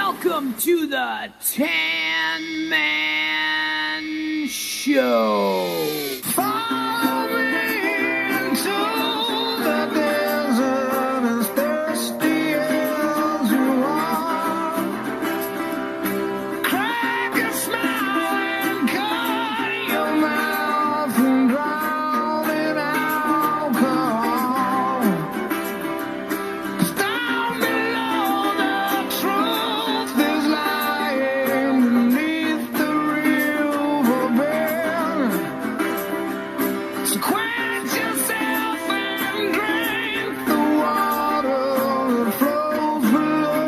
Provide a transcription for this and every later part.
Welcome to the Tan Man Show. Follow me into the desert as thirsty as you are. Crack a smile and cut your mouth and drown in alcohol. 'Cause down below the truth is lying beneath the riverbed. So quench yourself and drink the water that flows below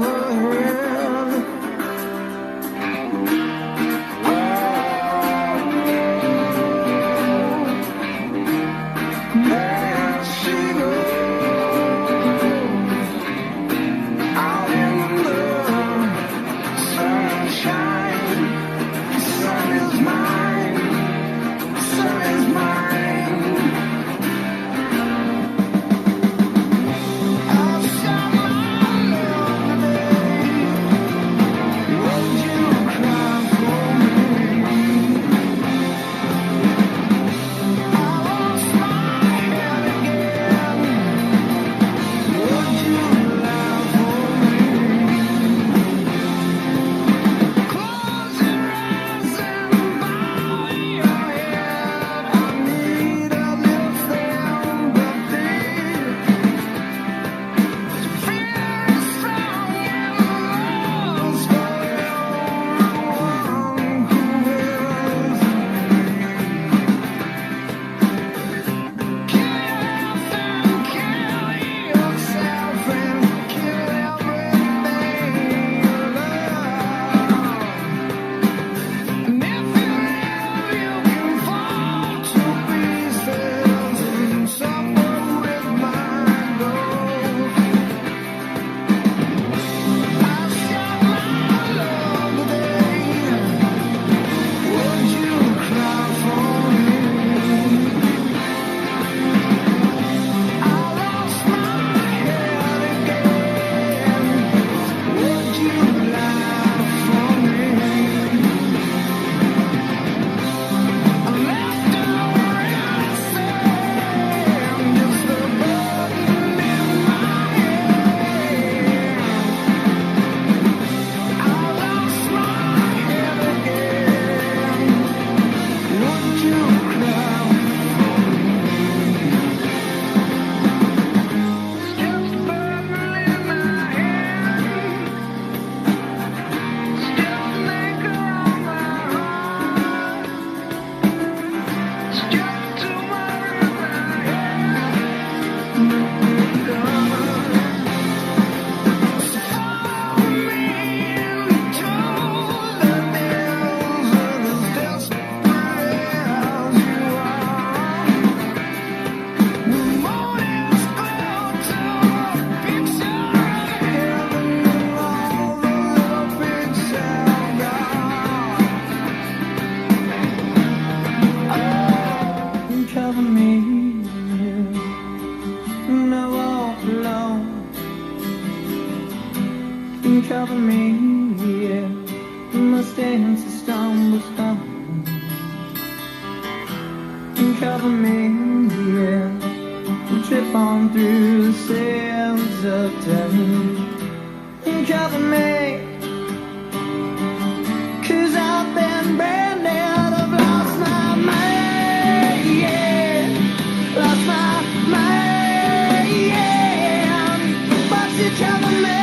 the head. There she goes, out in the sunshine. The sun is mine. The sun is mine. I'll shine my love today. Would you cry for me? I lost my head again. Would you laugh for me? Close your eyes and bow your head. I need a little sympathy. Fear is strong and love's for everyone who is. Kill yourself and kill everything you love. And if you live, you can fall to pieces and suffer with my ghost. I shot my love today. Would you cry for me? I lost my head again. Would you laugh for me? I left over innocent, just a burden in my head. I lost my head again. Would you cry for me? Just a burden in my head. Still linger on my heart. It's just too much in my head. Follow me into the desert as desperate as you are. The moon is glued to a picture of heaven and all the little pigs have got. Cover me when I walk alone. Cover me, yeah. My stance is stumble. Cover me, yeah. We trip on through the sands of time. Cover me, 'cause I've been branded. I've lost my mind, yeah. Lost my mind, yeah. But you cover me,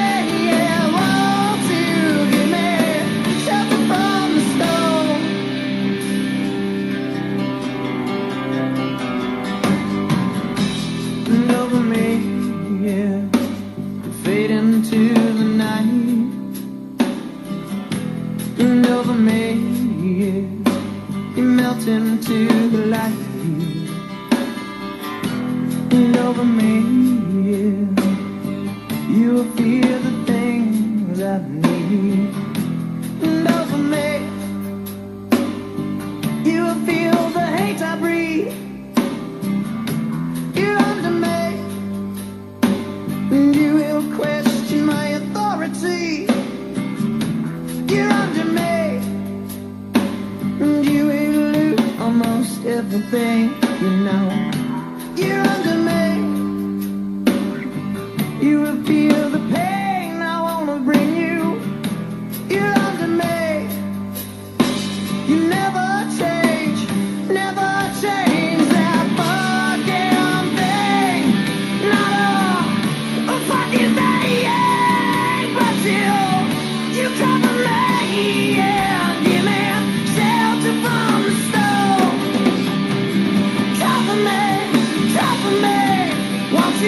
yeah. Won't you give me shelter from the storm? And over me, yeah. Fade into the night. And over me, yeah.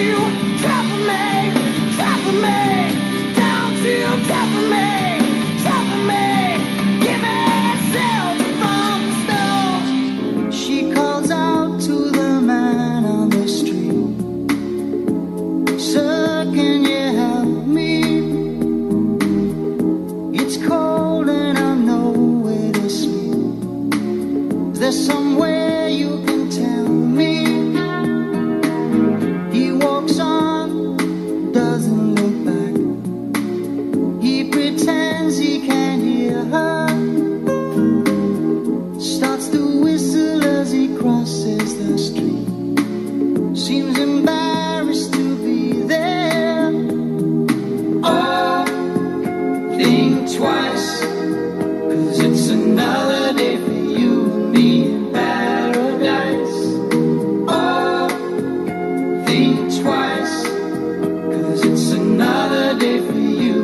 to top of me, top of me, down to top of me, top of me. Give me shelter from the snow. She calls out to the man on the street. Sir, can you help me? It's cold and I'm nowhere to sleep. Is there somewhere you can tell me? He walks on, doesn't look back. He pretends he can't hear her. Starts to whistle as he crosses the street. Seems embarrassed to be there. Oh, think twice, 'cause it's another day for you and me in paradise. Oh, think twice, 'cause it's another day for you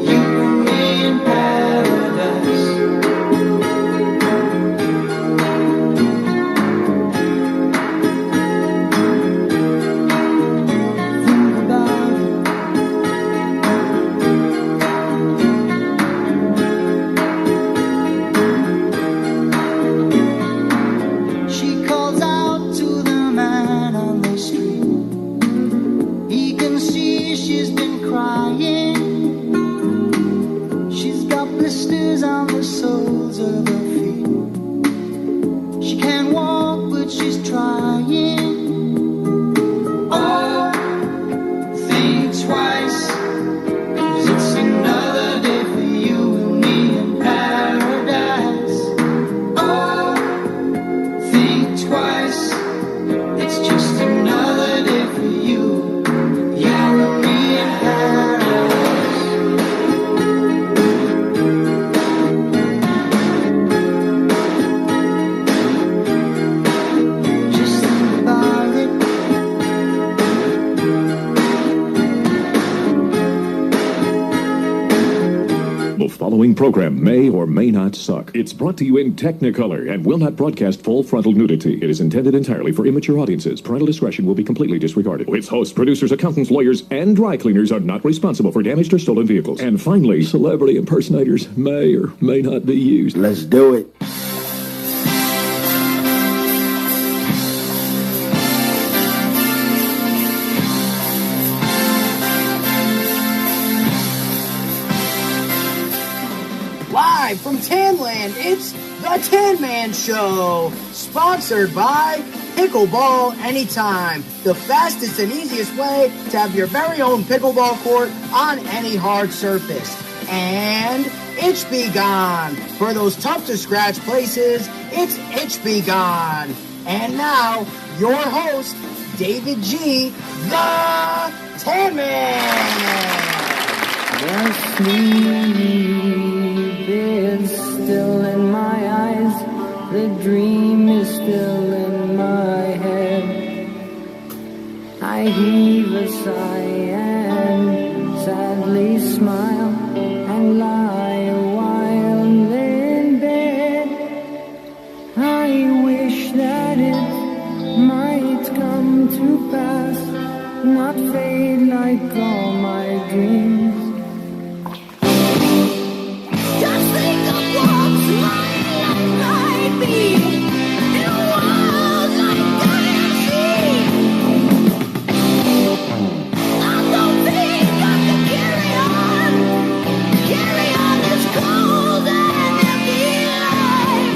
and me in paradise. Think about it. She calls out to the man on the street. He can see she's been crying. She's got blisters on the soles of her feet. She can't walk, but she's trying. Oh, think twice, 'cause it's another day for you and me in paradise. Oh, think twice, it's just another day for you and me in paradise. Just think about it. The following program may or may not suck. It's brought to you in Technicolor and will not broadcast full frontal nudity. It is intended entirely for immature audiences. Parental discretion will be completely disregarded. Its hosts, producers, accountants, lawyers, and dry cleaners are not responsible for damaged or stolen vehicles. And finally, celebrity impersonators may or may not be used. Let's do it. Live from Tanland, it's the Tan Man Show, sponsored by Pickleball Anytime, the fastest and easiest way to have your very own pickleball court on any hard surface. And Itch Be Gone, for those tough to scratch places, it's Itch Be Gone. And now, your host, David G., the Tan Man. The sleep is still in my eyes. The dream is still in my head. I heave a sigh and sadly smile and lie a while in bed. I wish that it might come to pass, not fade like all my dreams. Just think of what's mine might be in a world like I see. I don't think I can carry on this cold and empty life.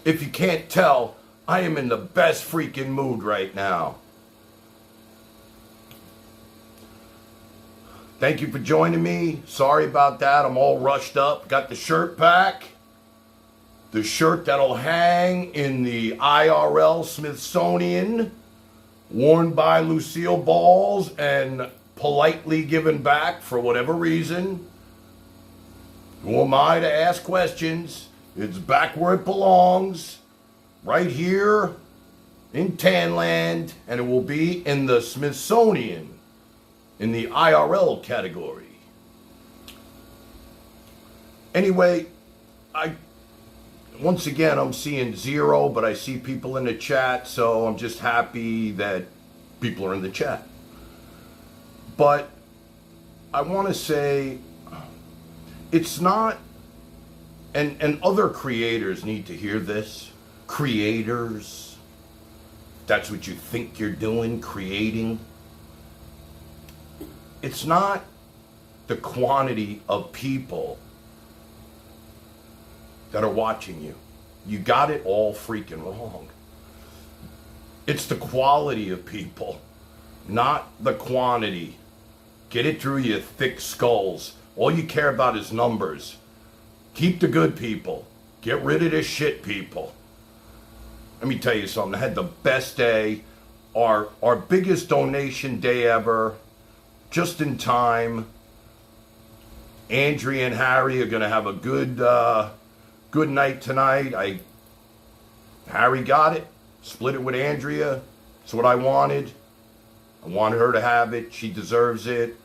If you can't tell, I am in the best freaking mood right now. Thank you for joining me. Sorry about that. I'm all rushed up. Got the shirt back. The shirt that'll hang in the IRL Smithsonian, worn by Lucille Balls and politely given back for whatever reason. Who am I to ask questions? It's back where it belongs, right here in Tanland, and it will be in the Smithsonian, in the IRL category. Anyway, once again, I'm seeing 0, but I see people in the chat, so I'm just happy that people are in the chat. But I want to say, it's not, and other creators need to hear this. Creators, that's what you think you're doing, creating. It's not the quantity of people that are watching you. You got it all freaking wrong. It's the quality of people, not the quantity. Get it through your thick skulls. All you care about is numbers. Keep the good people. Get rid of the shit people. Let me tell you something. I had the best day. Our biggest donation day ever. Just in time. Andrea and Harry are going to have a good night tonight. Harry got it. Split it with Andrea. It's what I wanted. I wanted her to have it. She deserves it.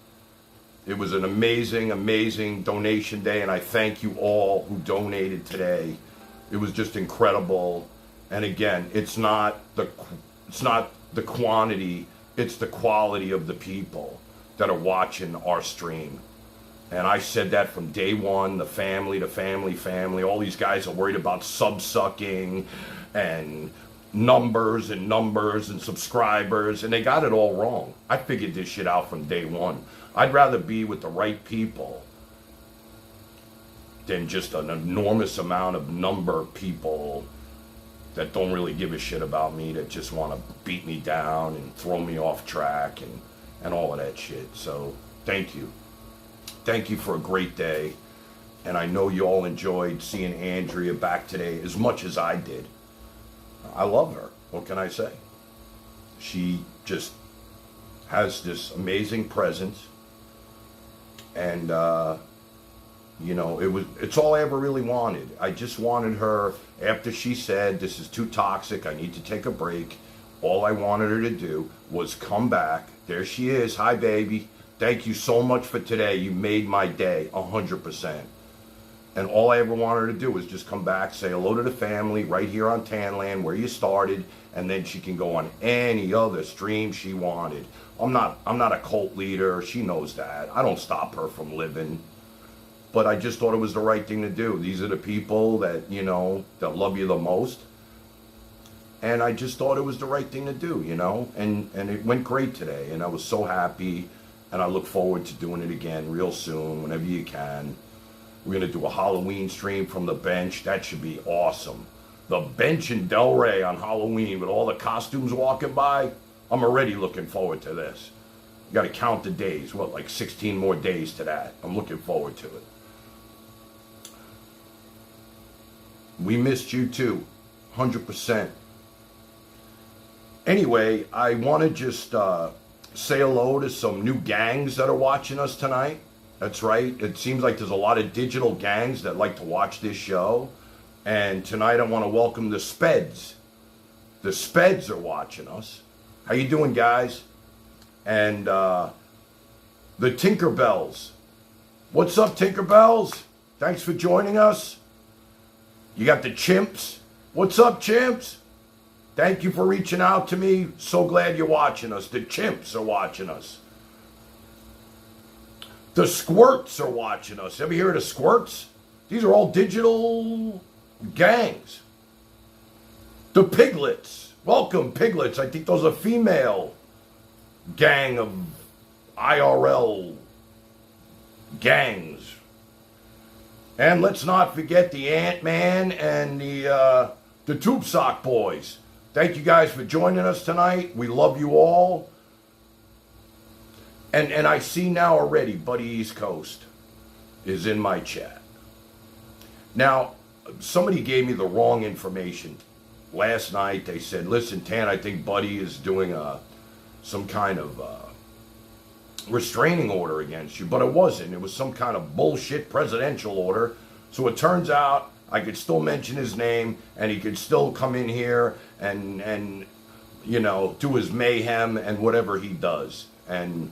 It was an amazing, amazing donation day, and I thank you all who donated today. It was just incredible. And again, it's not the quantity, it's the quality of the people that are watching our stream. And I said that from day one, the family. All these guys are worried about sub-sucking and numbers and subscribers, and they got it all wrong. I figured this shit out from day one. I'd rather be with the right people than just an enormous amount of number of people that don't really give a shit about me, that just want to beat me down and throw me off track and all of that shit. So thank you. Thank you for a great day. And I know you all enjoyed seeing Andrea back today as much as I did. I love her. What can I say? She just has this amazing presence. And, it's all I ever really wanted. I just wanted her, after she said, this is too toxic, I need to take a break. All I wanted her to do was come back. There she is. Hi, baby. Thank you so much for today. You made my day 100%. And all I ever wanted her to do was just come back, say hello to the family right here on Tanland where you started, and then she can go on any other stream she wanted. I'm not a cult leader. She knows that. I don't stop her from living. But I just thought it was the right thing to do. These are the people that, that love you the most. And I just thought it was the right thing to do, And it went great today. And I was so happy. And I look forward to doing it again real soon, whenever you can. We're going to do a Halloween stream from the bench. That should be awesome. The bench in Delray on Halloween with all the costumes walking by. I'm already looking forward to this. You got to count the days. Like 16 more days to that. I'm looking forward to it. We missed you too. 100%. Anyway, I want to just say hello to some new gangs that are watching us tonight. That's right. It seems like there's a lot of digital gangs that like to watch this show. And tonight I want to welcome the Speds. The Speds are watching us. How you doing, guys? And the Tinkerbells. What's up, Tinkerbells? Thanks for joining us. You got the Chimps. What's up, Chimps? Thank you for reaching out to me. So glad you're watching us. The Chimps are watching us. The Squirts are watching us. Ever hear of the Squirts? These are all digital gangs. The Piglets. Welcome, Piglets. I think those are female gang of IRL gangs. And let's not forget the Ant-Man and the the Tube Sock Boys. Thank you guys for joining us tonight. We love you all. And I see now already Buddy East Coast is in my chat. Now, somebody gave me the wrong information. Last night they said, listen, Tan, I think Buddy is doing some kind of restraining order against you. But it wasn't. It was some kind of bullshit presidential order. So it turns out I could still mention his name, and he could still come in here and you know, do his mayhem and whatever he does. And,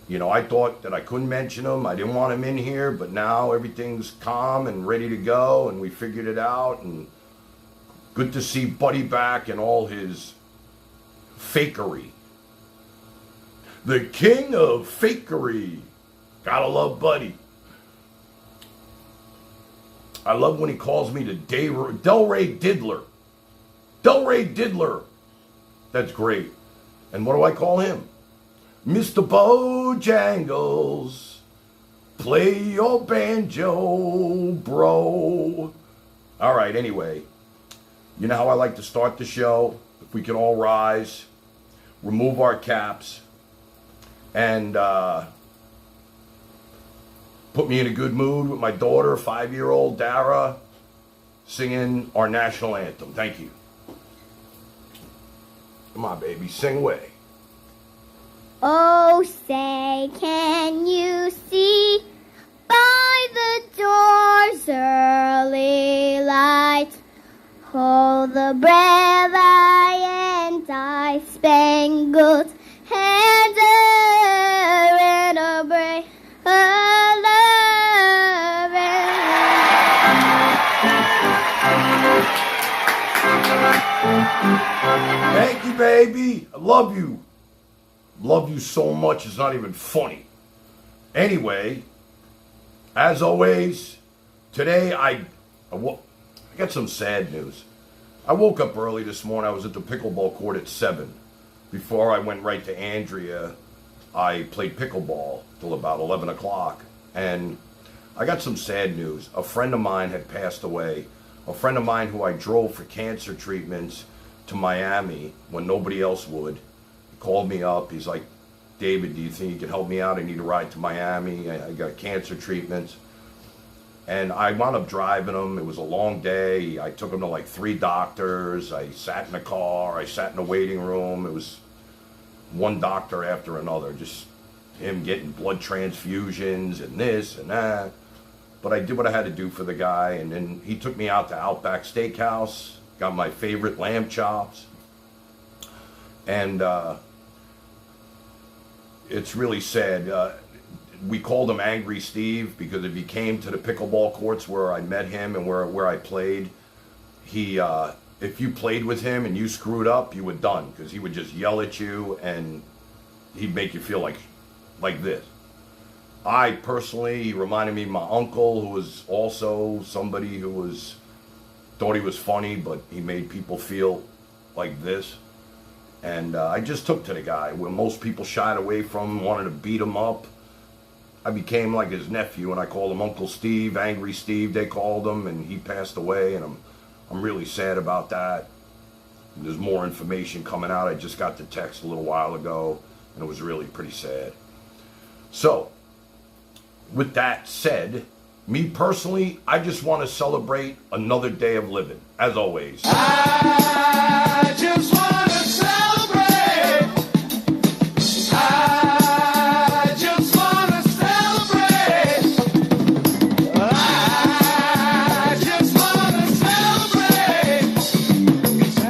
you know, I thought that I couldn't mention him. I didn't want him in here, but now everything's calm and ready to go, and we figured it out. And good to see Buddy back and all his fakery. The king of fakery. Gotta love Buddy. I love when he calls me the Delray Diddler. Delray Diddler. That's great. And what do I call him? Mr. Bojangles. Play your banjo, bro. All right, anyway. You know how I like to start the show? If we can all rise, remove our caps, and put me in a good mood with my daughter, 5-year-old Dara, singing our national anthem. Thank you. Come on, baby, sing away. Oh, say, can you see by the door's early light? Oh, the brave spangled banner in a brave Thank you, baby. I love you. Love you so much, it's not even funny. Anyway, as always, today I got some sad news. I woke up early this morning. I was at the pickleball court at 7. Before I went right to Andrea, I played pickleball till about 11 o'clock. And I got some sad news. A friend of mine had passed away. A friend of mine who I drove for cancer treatments to Miami when nobody else would. He called me up. He's like, David, do you think you can help me out? I need a ride to Miami. I got cancer treatments. And I wound up driving him. It was a long day. I took him to like 3 doctors. I sat in the car. I sat in the waiting room. It was one doctor after another. Just him getting blood transfusions and this and that. But I did what I had to do for the guy. And then he took me out to Outback Steakhouse. Got my favorite lamb chops. And it's really sad. We called him Angry Steve because if he came to the pickleball courts where I met him and where I played, he if you played with him and you screwed up, you were done because he would just yell at you and he'd make you feel like this. I personally, he reminded me of my uncle, who was also somebody who thought he was funny, but he made people feel like this. And I just took to the guy. Where most people shied away from him, wanted to beat him up. I became like his nephew, and I called him Uncle Steve, Angry Steve, they called him, and he passed away, and I'm really sad about that. And there's more information coming out. I just got the text a little while ago, and it was really pretty sad. So, with that said, me personally, I just want to celebrate another day of living, as always. I just want to celebrate. I just want to celebrate. I just want to celebrate. And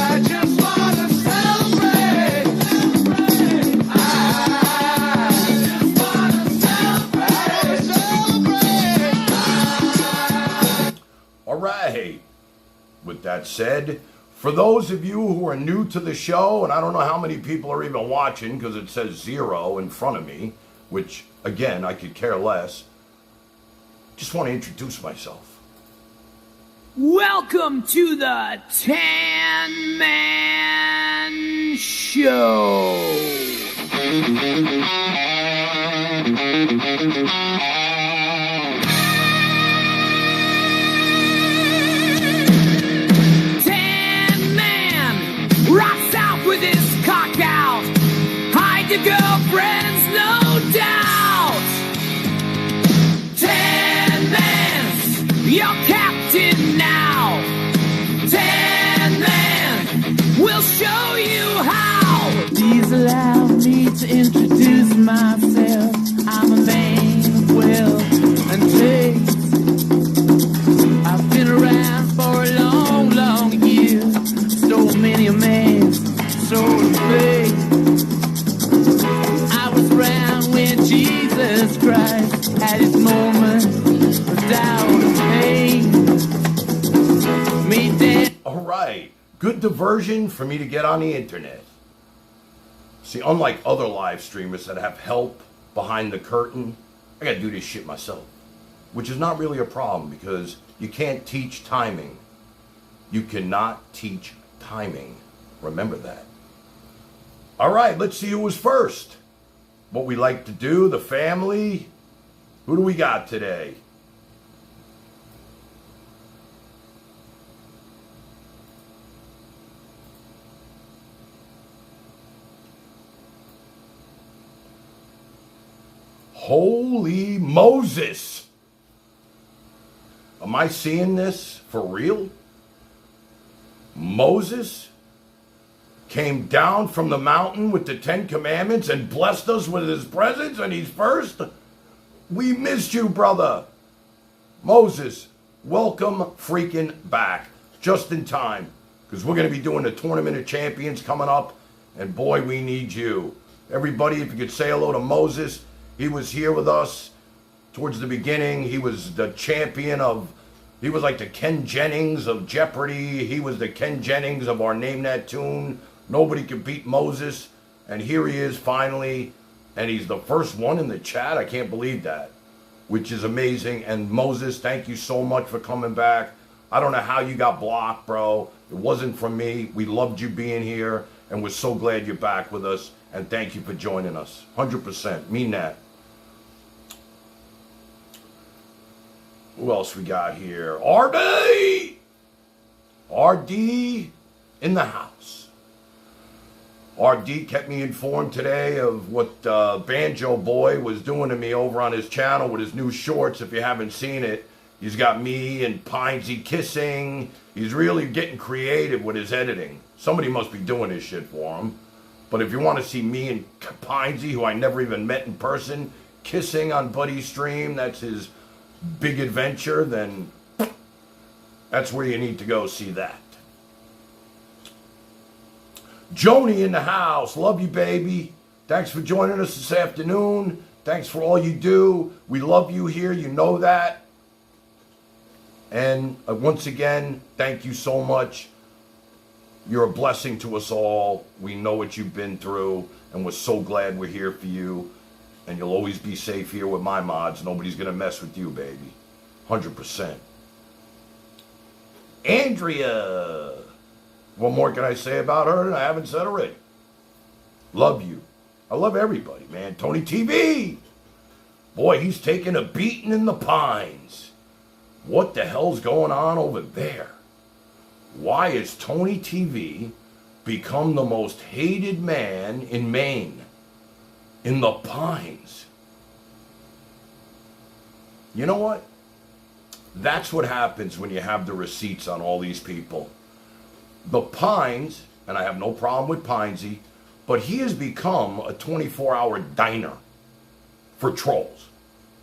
I just want to celebrate. I just want to celebrate. All right. With that said, for those of you who are new to the show, and I don't know how many people are even watching because it says 0 in front of me, which, again, I could care less, just want to introduce myself. Welcome to the Tan Man Show. your captain now. Tan Man will show you how. Please allow me to introduce myself. I'm a man of wealth and taste. I've been around for a long, long year. Stole many a man's soul of faith. I was around when Jesus Christ had his moment of doubt and pain. Me dead. All right. Good diversion for me to get on the internet. See, unlike other live streamers that have help behind the curtain, I gotta do this shit myself. Which is not really a problem because you can't teach timing. You cannot teach timing. Remember that. All right, let's see who was first. What we like to do, the family. Who do we got today? Holy Moses! Am I seeing this for real? Moses came down from the mountain with the 10 Commandments and blessed us with his presence, and he's first? We missed you, brother. Moses, welcome freaking back. Just in time, because we're going to be doing the Tournament of Champions coming up, and boy, we need you. Everybody, if you could say hello to Moses. He was here with us towards the beginning. He was the champion of, he was like the Ken Jennings of Jeopardy. He was the Ken Jennings of our Name That Tune. Nobody could beat Moses. And here he is finally. And he's the first one in the chat. I can't believe that, which is amazing. And Moses, thank you so much for coming back. I don't know how you got blocked, bro. It wasn't from me. We loved you being here. And we're so glad you're back with us. And thank you for joining us. 100%. Mean that. Who else we got here? RD! RD in the house. RD kept me informed today of what Banjo Boy was doing to me over on his channel with his new shorts. If you haven't seen it, he's got me and Pinesy kissing. He's really getting creative with his editing. Somebody must be doing this shit for him. But if you want to see me and Pinesy, who I never even met in person, kissing on Buddy's stream, that's his big adventure, then that's where you need to go see that. Joni in the house. Love you, baby. Thanks for joining us this afternoon. Thanks for all you do. We love you here. You know that. And once again, thank you so much. You're a blessing to us all. We know what you've been through, and we're so glad we're here for you. And you'll always be safe here with my mods. Nobody's going to mess with you, baby. 100%. Andrea. What more can I say about her than I haven't said already? Love you. I love everybody, man. Tony TV. Boy, he's taking a beating in the pines. What the hell's going on over there? Why has Tony TV become the most hated man in Maine? In the pines. You know what? That's what happens when you have the receipts on all these people. The pines, and I have no problem with Pinesy, but he has become a 24-hour diner for trolls.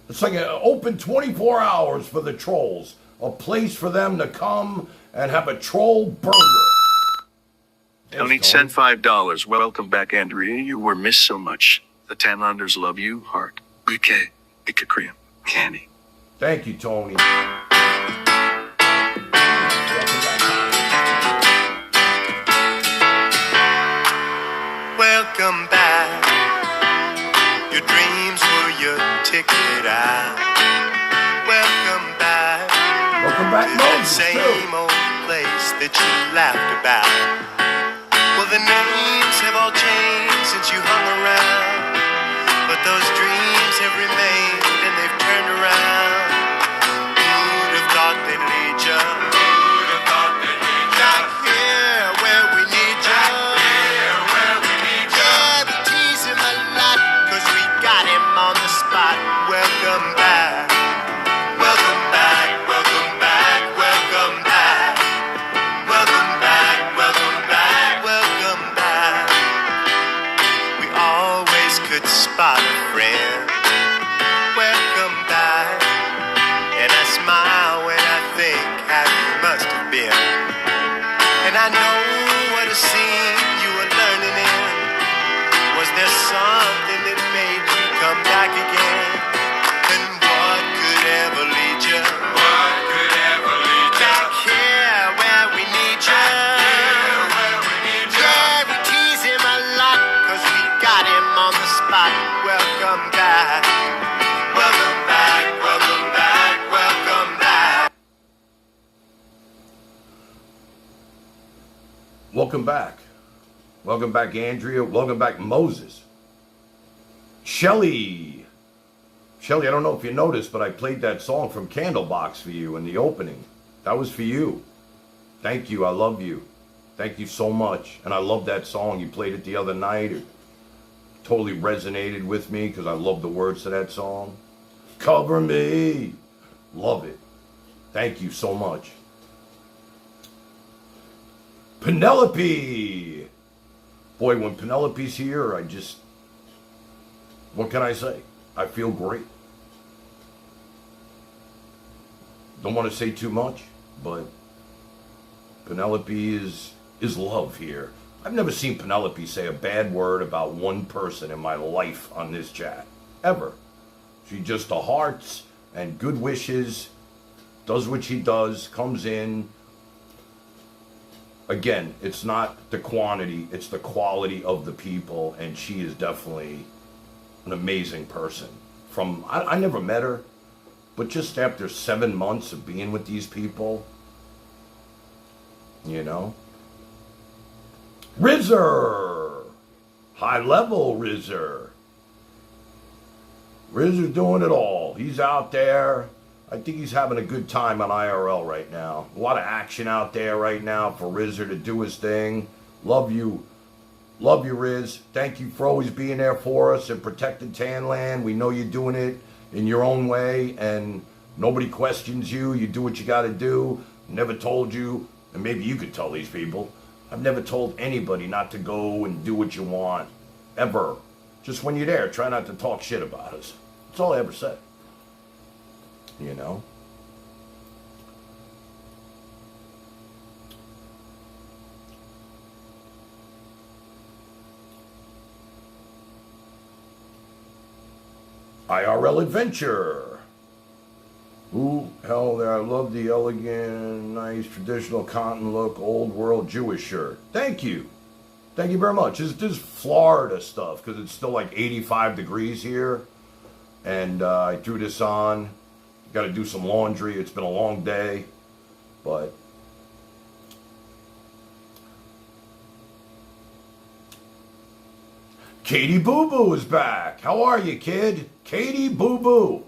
It's like an open 24 hours for the trolls. A place for them to come and have a troll burger. Tony sent $5. Welcome back, Andrea. You were missed so much. The Tanlanders love you. Heart. Bouquet. Ikakriam. Candy. Thank you, Tony. Welcome back. Your dreams were your ticket out. Welcome back. Welcome back, to that Moses, same too. old place that you laughed about. Well, the names have all changed since you hung around, but those dreams have remained and they've turned around. Who'd have thought they'd lead you? Who'd have thought they'd lead you? Not here where we need you. Not here where we need you. Yeah, we tease him a lot 'cause we got him on the spot. Welcome back. Welcome back. Welcome back. Welcome back. Welcome back, Andrea. Welcome back, Moses. Shelly. Shelly, I don't know if you noticed, but I played that song from Candlebox for you in the opening. That was for you. Thank you. I love you. Thank you so much. And I love that song. You played it the other night. It totally resonated with me because I love the words to that song. Cover me. Love it. Thank you so much. Penelope. Boy, when Penelope's here, what can I say? I feel great. Don't want to say too much, but Penelope is love here. I've never seen Penelope say a bad word about one person in my life on this chat. Ever. She just the hearts and good wishes, does what she does, comes in. Again, it's not the quantity, it's the quality of the people, and she is definitely an amazing person. I never met her, but just after 7 months of being with these people, you know. Rizzer! High level Rizzer. Rizzer's doing it all. He's out there. I think he's having a good time on IRL right now. A lot of action out there right now for Rizzer to do his thing. Love you. Love you, Riz. Thank you for always being there for us and protecting Tanland. We know you're doing it in your own way, and nobody questions you. You do what you got to do. Never told you, and maybe you could tell these people, I've never told anybody not to go and do what you want, ever. Just when you're there, try not to talk shit about us. That's all I ever said. You know? IRL Adventure. Ooh, hell there. I love the elegant, nice, traditional cotton look, old world Jewish shirt. Thank you. Thank you very much. This is Florida stuff because it's still like 85 degrees here. And I threw this on. Got to do some laundry. It's been a long day. But Katie Boo Boo is back. How are you, kid? Katie Boo Boo.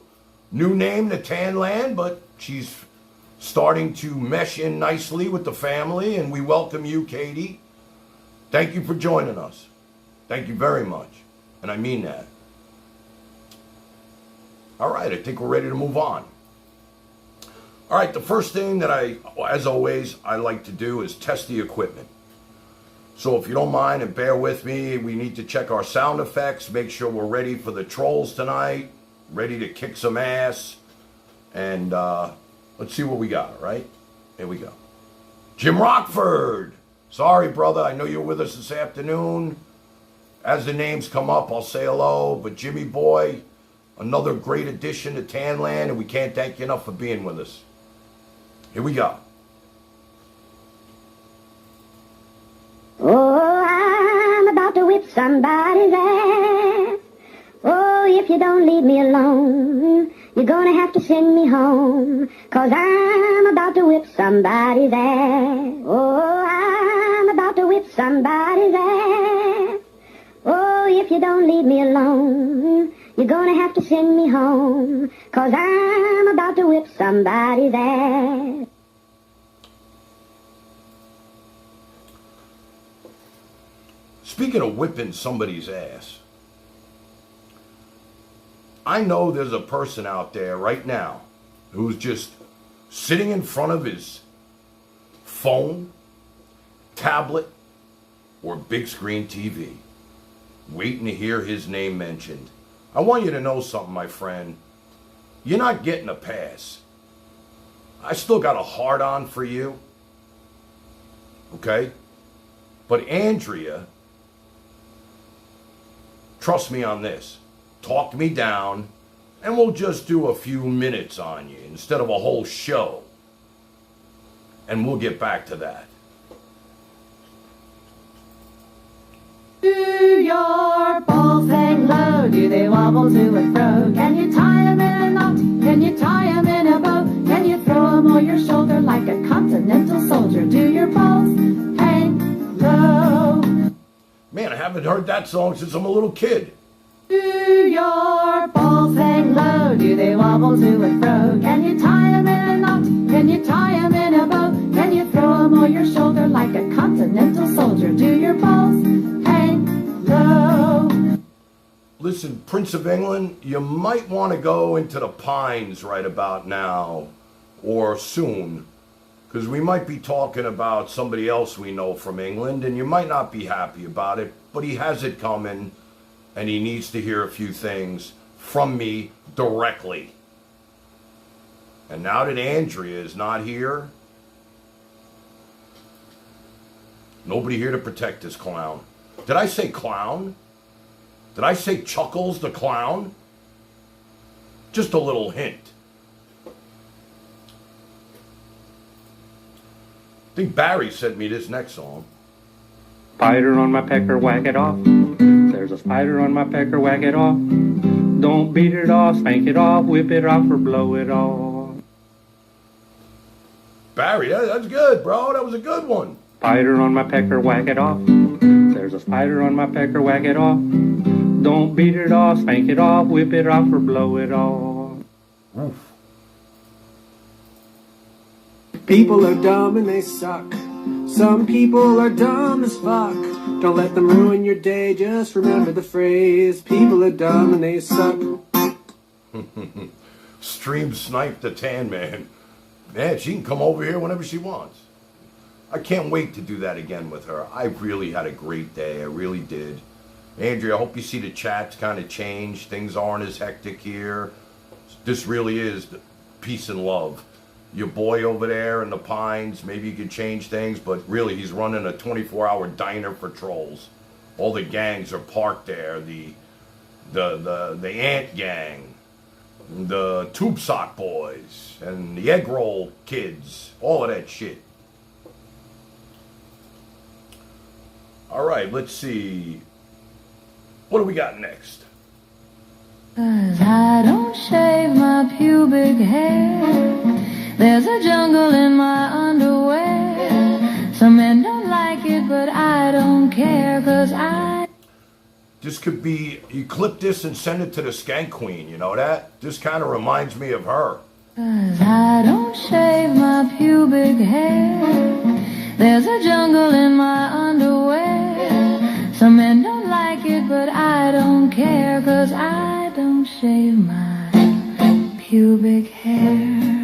New name to Tanland, but she's starting to mesh in nicely with the family, and we welcome you, Katie. Thank you for joining us. Thank you very much. And I mean that. All right, I think we're ready to move on. All right, the first thing that as always, I like to do is test the equipment. So if you don't mind and bear with me, we need to check our sound effects, make sure we're ready for the trolls tonight, ready to kick some ass, and let's see what we got, all right? Here we go. Jim Rockford. Sorry, brother, I know you're with us this afternoon. As the names come up, I'll say hello, but Jimmy boy, another great addition to Tanland, and we can't thank you enough for being with us. Here we go. Oh, I'm about to whip somebody's ass. Oh, if you don't leave me alone, you're gonna have to send me home, 'cause I'm about to whip somebody's ass. Oh, I'm about to whip somebody's ass. Oh, if you don't leave me alone, you're gonna have to send me home, 'cause I'm about to whip somebody's ass. Speaking of whipping somebody's ass, I know there's a person out there right now who's just sitting in front of his phone, tablet, or big screen TV, waiting to hear his name mentioned. I want you to know something, my friend. You're not getting a pass. I still got a hard-on for you, okay? But Andrea, trust me on this, talked me down, and we'll just do a few minutes on you instead of a whole show. And we'll get back to that. Do your balls hang low? Do they wobble to and fro? Can you tie them in a knot? Can you tie them in a bow? Can you throw them on your shoulder like a continental soldier? Do your balls hang haven't heard that song since I'm a little kid. Do your balls hang low? Do they wobble to and fro? Can you tie 'em in a knot? Can you tie 'em in a bow? Can you throw 'em on your shoulder like a continental soldier? Do your balls hang low? Listen, Prince of England, you might want to go into the Pines right about now, or soon, because we might be talking about somebody else we know from England, and you might not be happy about it, but he has it coming, and he needs to hear a few things from me directly. And now that Andrea is not here, nobody here to protect this clown. Did I say clown? Did I say Chuckles the clown? Just a little hint. I think Barry sent me this next song. Spider on my pecker, whack it off. There's a spider on my pecker, whack it off. Don't beat it off, spank it off, whip it off, or blow it off. Barry, that's good, bro. That was a good one. Spider on my pecker, whack it off. There's a spider on my pecker, whack it off. Don't beat it off, spank it off, whip it off, or blow it off. Oof. People are dumb and they suck. Some people are dumb as fuck. Don't let them ruin your day, just remember the phrase, people are dumb and they suck. Stream Snipe the Tan Man. Man, she can come over here whenever she wants. I can't wait to do that again with her. I really had a great day. I really did. Andrea, I hope you see the chat's kind of changed. Things aren't as hectic here. This really is peace and love. Your boy over there in the Pines, maybe you could change things, but really he's running a 24-hour diner for trolls. All the gangs are parked there. The Ant Gang, the Tube Sock Boys, and the Egg Roll Kids. All of that shit. All right, let's see. What do we got next? 'Cause I don't shave my pubic hair. There's a jungle in my underwear. Some men don't like it, but I don't care, 'cause I... This could be, you clip this and send it to the Skank Queen, you know that? This kind of reminds me of her. 'Cause I don't shave my pubic hair. There's a jungle in my underwear. Some men don't like it, but I don't care, 'cause I don't shave my pubic hair.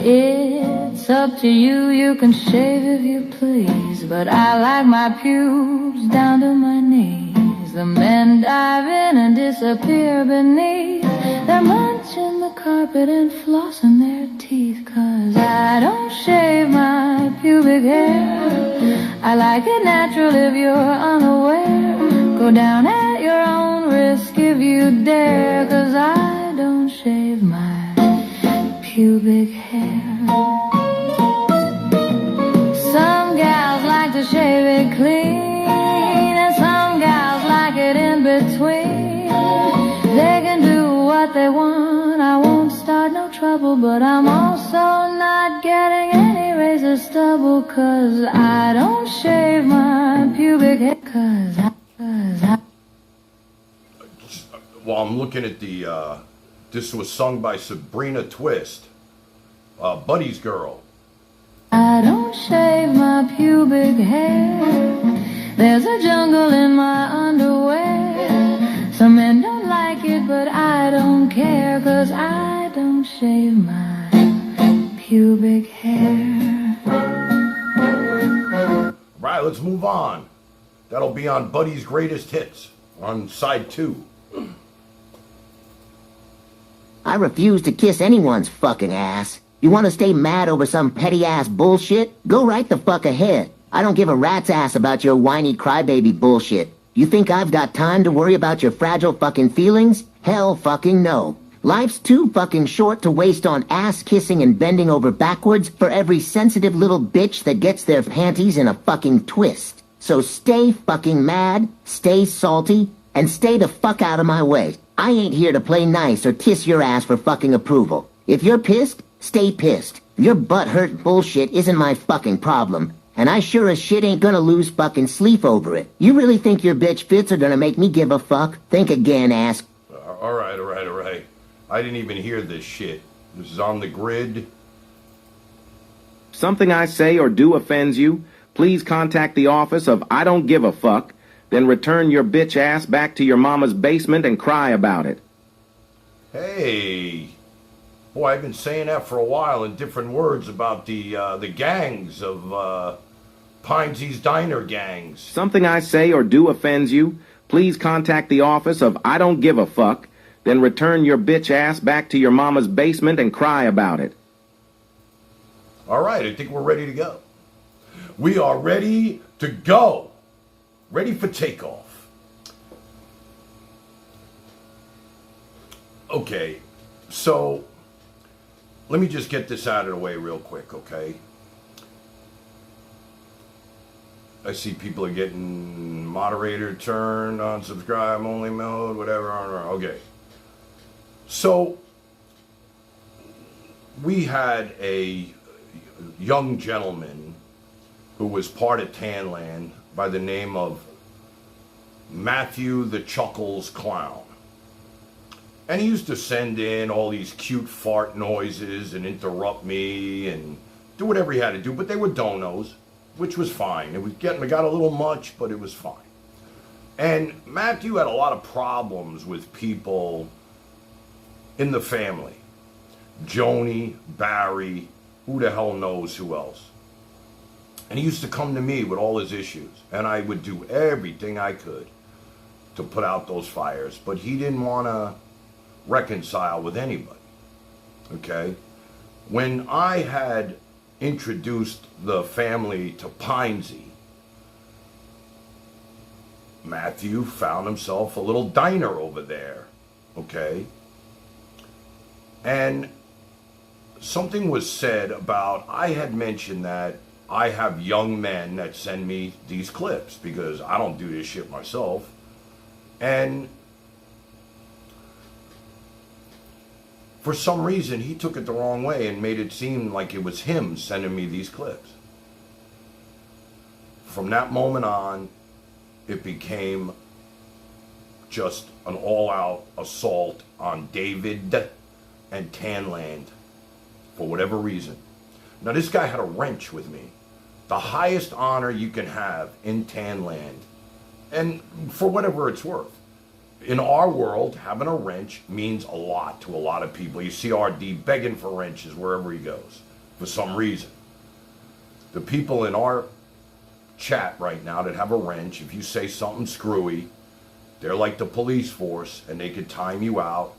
It's up to you, you can shave if you please, but I like my pubes down to my knees. The men dive in and disappear beneath. They're munching the carpet and flossing their teeth, 'cause I don't shave my pubic hair. I like it natural if you're unaware. Go down at your own risk if you dare, 'cause I don't shave my pubic hair. Some gals like to shave it clean, and some gals like it in between. They can do what they want, I won't start no trouble, but I'm also not getting any razor stubble, 'cause I don't shave my pubic hair, 'cause I... Well, I'm looking at the, this was sung by Sabrina Twist, Buddy's Girl. I don't shave my pubic hair. There's a jungle in my underwear. Some men don't like it, but I don't care, 'cause I don't shave my pubic hair. Right, let's move on. That'll be on Buddy's Greatest Hits, on side 2. I refuse to kiss anyone's fucking ass. You want to stay mad over some petty-ass bullshit? Go right the fuck ahead. I don't give a rat's ass about your whiny crybaby bullshit. You think I've got time to worry about your fragile fucking feelings? Hell fucking no. Life's too fucking short to waste on ass-kissing and bending over backwards for every sensitive little bitch that gets their panties in a fucking twist. So stay fucking mad, stay salty, and stay the fuck out of my way. I ain't here to play nice or kiss your ass for fucking approval. If you're pissed, stay pissed. Your butt-hurt bullshit isn't my fucking problem. And I sure as shit ain't gonna lose fucking sleep over it. You really think your bitch fits are gonna make me give a fuck? Think again, ass. All right. I didn't even hear this shit. This is on the grid. Something I say or do offends you, please contact the office of I Don't Give a Fuck, then return your bitch ass back to your mama's basement and cry about it. Hey. Boy, I've been saying that for a while in different words about the gangs of Pinesy's Diner gangs. Something I say or do offends you, please contact the office of I Don't Give a Fuck, then return your bitch ass back to your mama's basement and cry about it. All right, I think we're ready to go. We are ready to go. Ready for takeoff. Okay, so let me just get this out of the way real quick, okay? I see people are getting moderator turned on subscribe only mode, whatever. Okay. So we had a young gentleman who was part of Tanland by the name of Matthew the Chuckles Clown. And he used to send in all these cute fart noises and interrupt me and do whatever he had to do, but they were donos, which was fine. It got a little much, but it was fine. And Matthew had a lot of problems with people in the family. Joni, Barry, who the hell knows who else. And he used to come to me with all his issues, and I would do everything I could to put out those fires, but he didn't want to reconcile with anybody, okay? When I had introduced the family to Pinesy, Matthew found himself a little diner over there, okay? And something was said about, I had mentioned that I have young men that send me these clips because I don't do this shit myself. And for some reason, he took it the wrong way and made it seem like it was him sending me these clips. From that moment on, it became just an all-out assault on David and Tanland for whatever reason. Now, this guy had a wrench with me. The highest honor you can have in Tanland, and for whatever it's worth. In our world, having a wrench means a lot to a lot of people. You see RD begging for wrenches wherever he goes, for some reason. The people in our chat right now that have a wrench, if you say something screwy, they're like the police force, and they could time you out.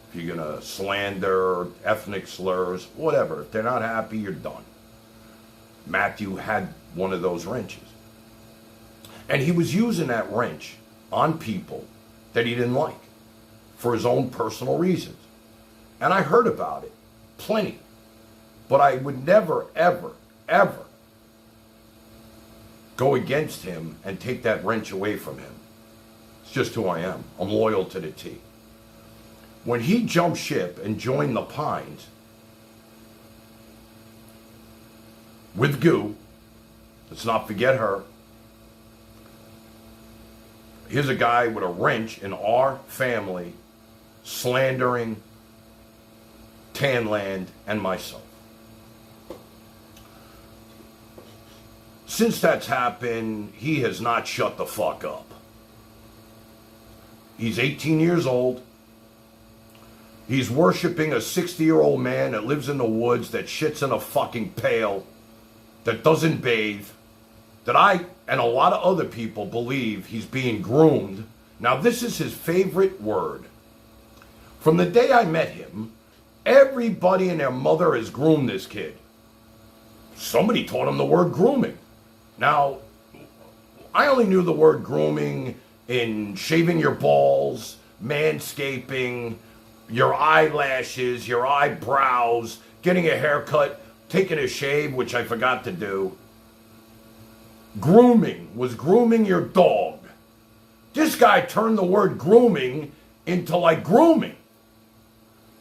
If you're gonna slander, ethnic slurs, whatever. If they're not happy, you're done. Matthew had one of those wrenches. And he was using that wrench on people that he didn't like for his own personal reasons. And I heard about it plenty. But I would never, ever, ever go against him and take that wrench away from him. It's just who I am. I'm loyal to the T. When he jumped ship and joined the Pines with Goo, let's not forget her. Here's a guy with a wrench in our family slandering Tanland and myself. Since that's happened, he has not shut the fuck up. He's 18 years old. He's worshiping a 60-year-old man that lives in the woods, that shits in a fucking pail, that doesn't bathe, that I and a lot of other people believe he's being groomed. Now, this is his favorite word. From the day I met him, everybody and their mother has groomed this kid. Somebody taught him the word grooming. Now, I only knew the word grooming in shaving your balls, manscaping, your eyelashes, your eyebrows, getting a haircut, taking a shave, which I forgot to do. Grooming was grooming your dog. This guy turned the word grooming into like grooming.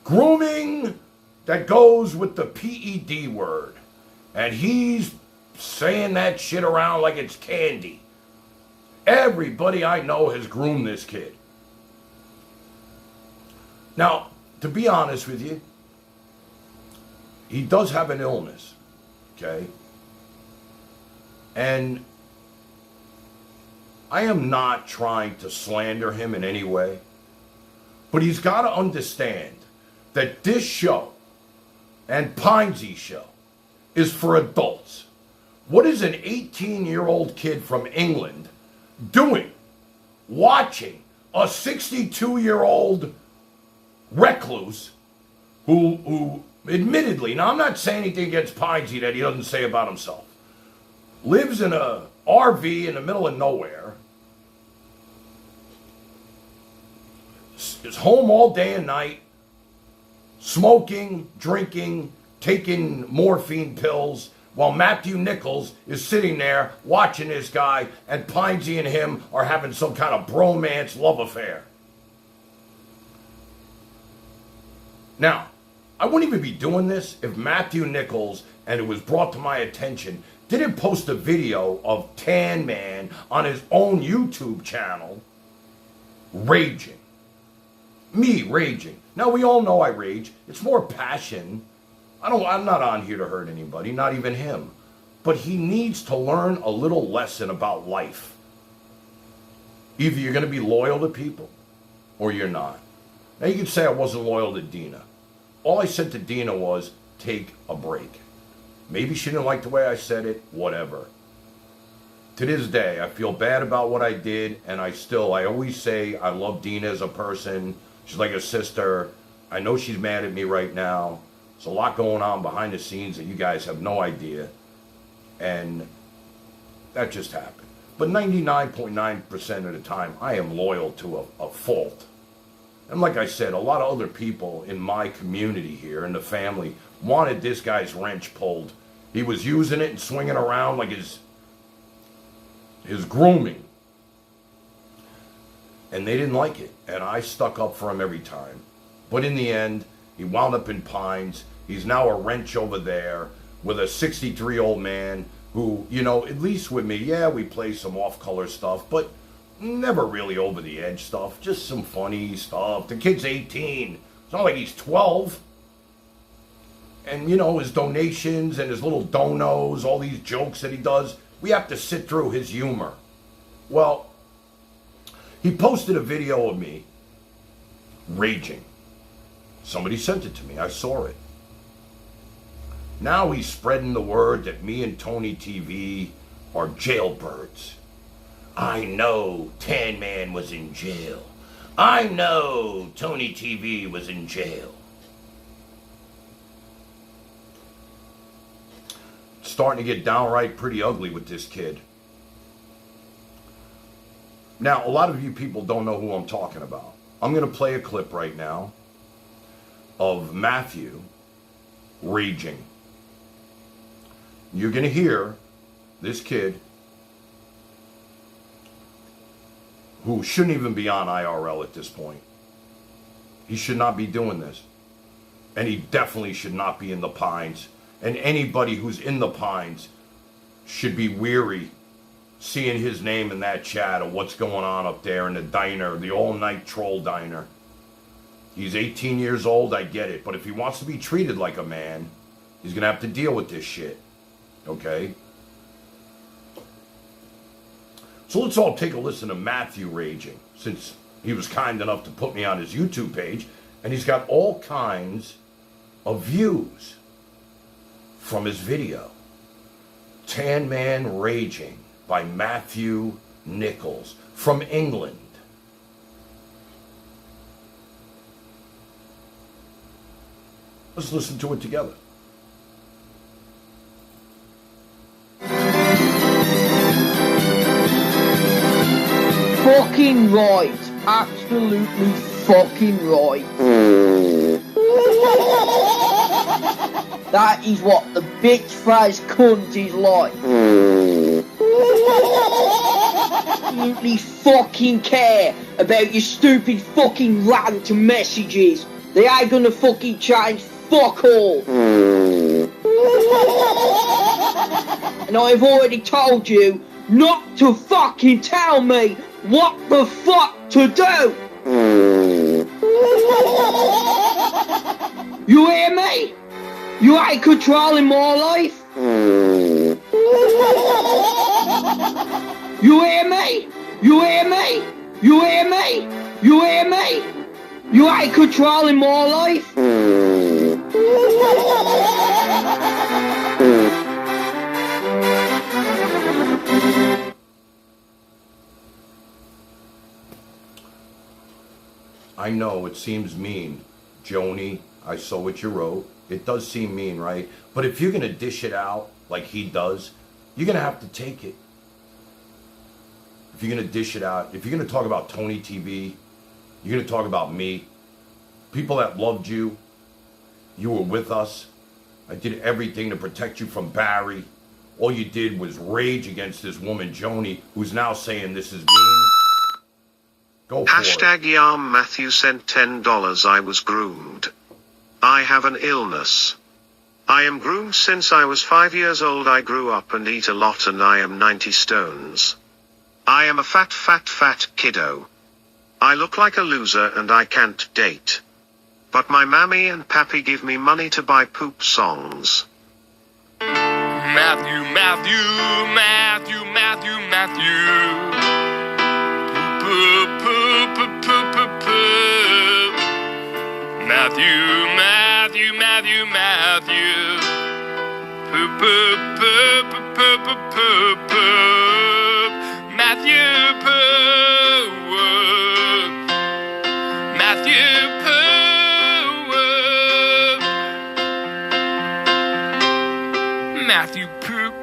Grooming that goes with the PED word. And he's saying that shit around like it's candy. Everybody I know has groomed this kid. Now, to be honest with you, he does have an illness, okay? And I am not trying to slander him in any way, but he's got to understand that this show and Pinesy's show is for adults. What is an 18-year-old kid from England doing watching a 62-year-old recluse who admittedly, now I'm not saying anything against Pinesy that he doesn't say about himself, lives in a RV in the middle of nowhere, is home all day and night, smoking, drinking, taking morphine pills, while Matthew Nichols is sitting there watching this guy, and Pinesy and him are having some kind of bromance love affair. Now, I wouldn't even be doing this if Matthew Nichols, and it was brought to my attention, didn't post a video of Tan Man on his own YouTube channel raging. Me raging. Now, we all know I rage. It's more passion. I'm not on here to hurt anybody, not even him. But he needs to learn a little lesson about life. Either you're going to be loyal to people, or you're not. Now, you can say I wasn't loyal to Dina. All I said to Dina was, take a break. Maybe she didn't like the way I said it, whatever. To this day, I feel bad about what I did, and I always say I love Dina as a person. She's like a sister. I know she's mad at me right now. There's a lot going on behind the scenes that you guys have no idea. And that just happened. But 99.9% of the time, I am loyal to a fault. And like I said, a lot of other people in my community here, in the family, wanted this guy's wrench pulled. He was using it and swinging around like his grooming. And they didn't like it. And I stuck up for him every time. But in the end, he wound up in Pines. He's now a wrench over there with a 63-year-old man who, you know, at least with me, yeah, we play some off-color stuff, but never really over-the-edge stuff. Just some funny stuff. The kid's 18. It's not like he's 12. And, you know, his donations and his little donos, all these jokes that he does, we have to sit through his humor. Well, he posted a video of me raging. Somebody sent it to me. I saw it. Now he's spreading the word that me and Tony TV are jailbirds. I know Tan Man was in jail. I know Tony TV was in jail. It's starting to get downright pretty ugly with this kid. Now, a lot of you people don't know who I'm talking about. I'm going to play a clip right now of Matthew raging. You're going to hear this kid who shouldn't even be on IRL at this point. He should not be doing this. And he definitely should not be in the Pines. And anybody who's in the Pines should be weary seeing his name in that chat of what's going on up there in the diner, the all-night troll diner. He's 18 years old, I get it. But if he wants to be treated like a man, he's going to have to deal with this shit. Okay? So let's all take a listen to Matthew raging, since he was kind enough to put me on his YouTube page, and he's got all kinds of views from his video. Tan Man Raging by Matthew Nichols from England. Let's listen to it together. Fucking right. Absolutely fucking right. That is what the bitch-faced cunt is like. Absolutely fucking care about your stupid fucking rant and messages. They ain't gonna fucking change fuck all. And I've already told you not to fucking tell me what the fuck to do. You hear me? You ain't controlling my life. You hear me? You hear me? You hear me? You hear me? You ain't controlling my life. I know it seems mean, Joni. I saw what you wrote. It does seem mean, right? But if you're gonna dish it out like he does, you're gonna have to take it. If you're gonna dish it out, if you're gonna talk about Tony TV, you're gonna talk about me, people that loved you, you were with us. I did everything to protect you from Barry. All you did was rage against this woman, Joni, who's now saying this is mean. Go for it. Hashtag Yarm Matthew sent $10. I was groomed. I have an illness. I am groomed since I was 5 years old. I grew up and eat a lot and I am 90 stones. I am a fat kiddo. I look like a loser and I can't date. But my mammy and pappy give me money to buy poop songs. Matthew. Poop.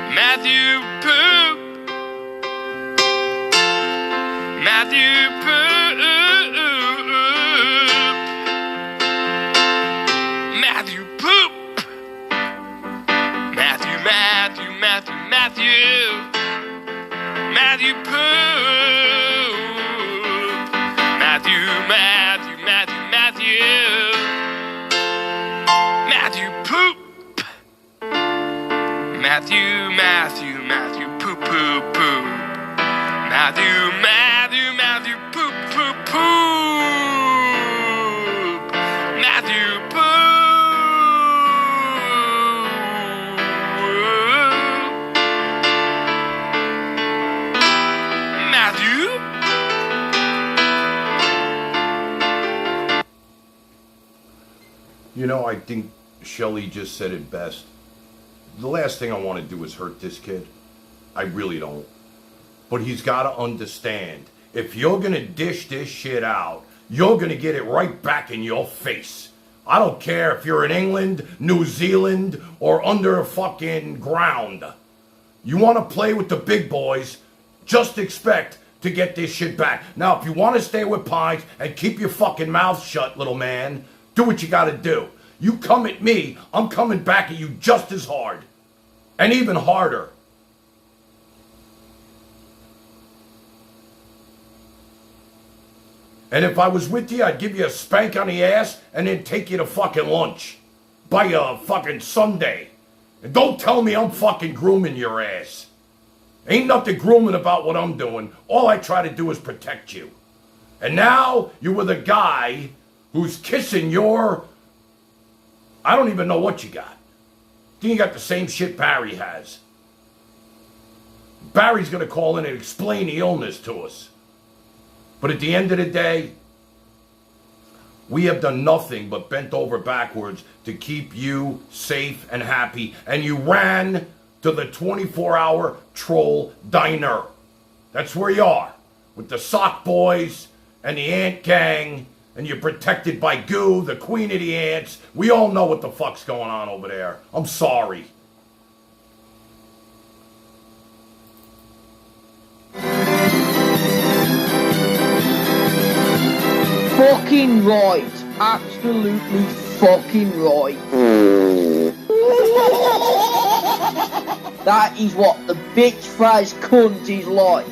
Matthew. Poop. Matthew poop. Matthew poop. Matthew poop. Matthew. Matthew poop. Matthew. Matthew poop poop poop. Matthew poop poop poop. Matthew You know, I think Shelley just said it best. The last thing I want to do is hurt this kid. I really don't. But he's got to understand, if you're going to dish this shit out, you're going to get it right back in your face. I don't care if you're in England, New Zealand, or under a fucking ground. You want to play with the big boys, just expect to get this shit back. Now, if you want to stay with Pines and keep your fucking mouth shut, little man, do what you got to do. You come at me, I'm coming back at you just as hard. And even harder. And if I was with you, I'd give you a spank on the ass and then take you to fucking lunch. Buy you a fucking sundae. And don't tell me I'm fucking grooming your ass. Ain't nothing grooming about what I'm doing. All I try to do is protect you. And now you're with a guy who's kissing your... I don't even know what you got. I think you got the same shit Barry has. Barry's going to call in and explain the illness to us. But at the end of the day, we have done nothing but bent over backwards to keep you safe and happy. And you ran to the 24-hour troll diner. That's where you are. with the sock boys and the ant gang, and you're protected by Goo, the queen of the ants. We all know what the fuck's going on over there. I'm sorry. Fucking right. Absolutely fucking right. That is what the bitch-faced cunt is like.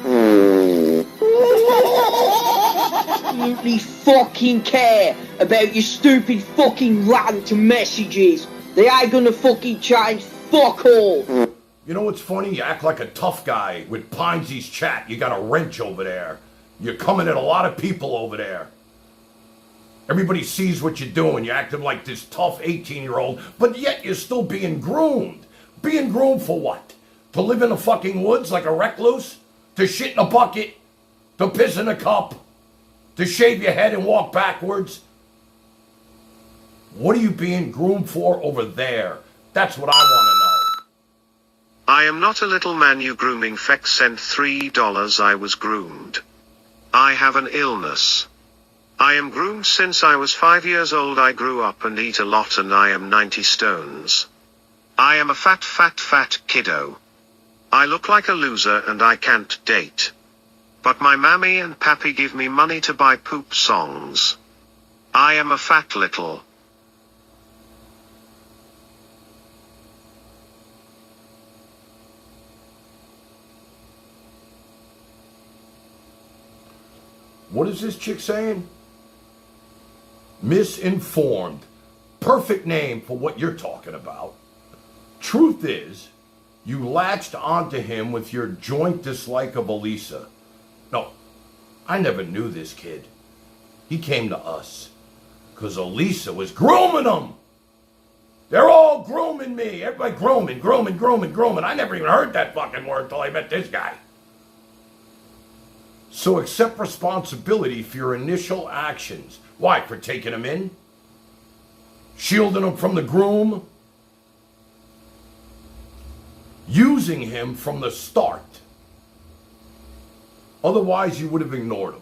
Absolutely fucking care about your stupid fucking rant messages. They ain't gonna fucking change fuck all. You know what's funny? You act like a tough guy with Pinesy's chat. You got a wrench over there. You're coming at a lot of people over there. Everybody sees what you're doing. You're acting like this tough 18-year-old, but yet you're still being groomed. Being groomed for what? To live in the fucking woods like a recluse? To shit in a bucket? To piss in a cup? To shave your head and walk backwards? What are you being groomed for over there? That's what I want to know. I am not a little man you grooming feck sent $3 I was groomed. I have an illness. I am groomed since I was 5 years old. I grew up and eat a lot and I am 90 stones. I am a fat kiddo. I look like a loser and I can't date. But my mammy and pappy give me money to buy poop songs. I am a fat little. What is this chick saying? Misinformed. Perfect name for what you're talking about. Truth is, you latched onto him with your joint dislike of Elisa. No, I never knew this kid. He came to us because Elisa was grooming him. They're all grooming me. Everybody grooming. I never even heard that fucking word till I met this guy. So accept responsibility for your initial actions. Why? For taking him in? Shielding him from the groom? Using him from the start. Otherwise, you would have ignored him.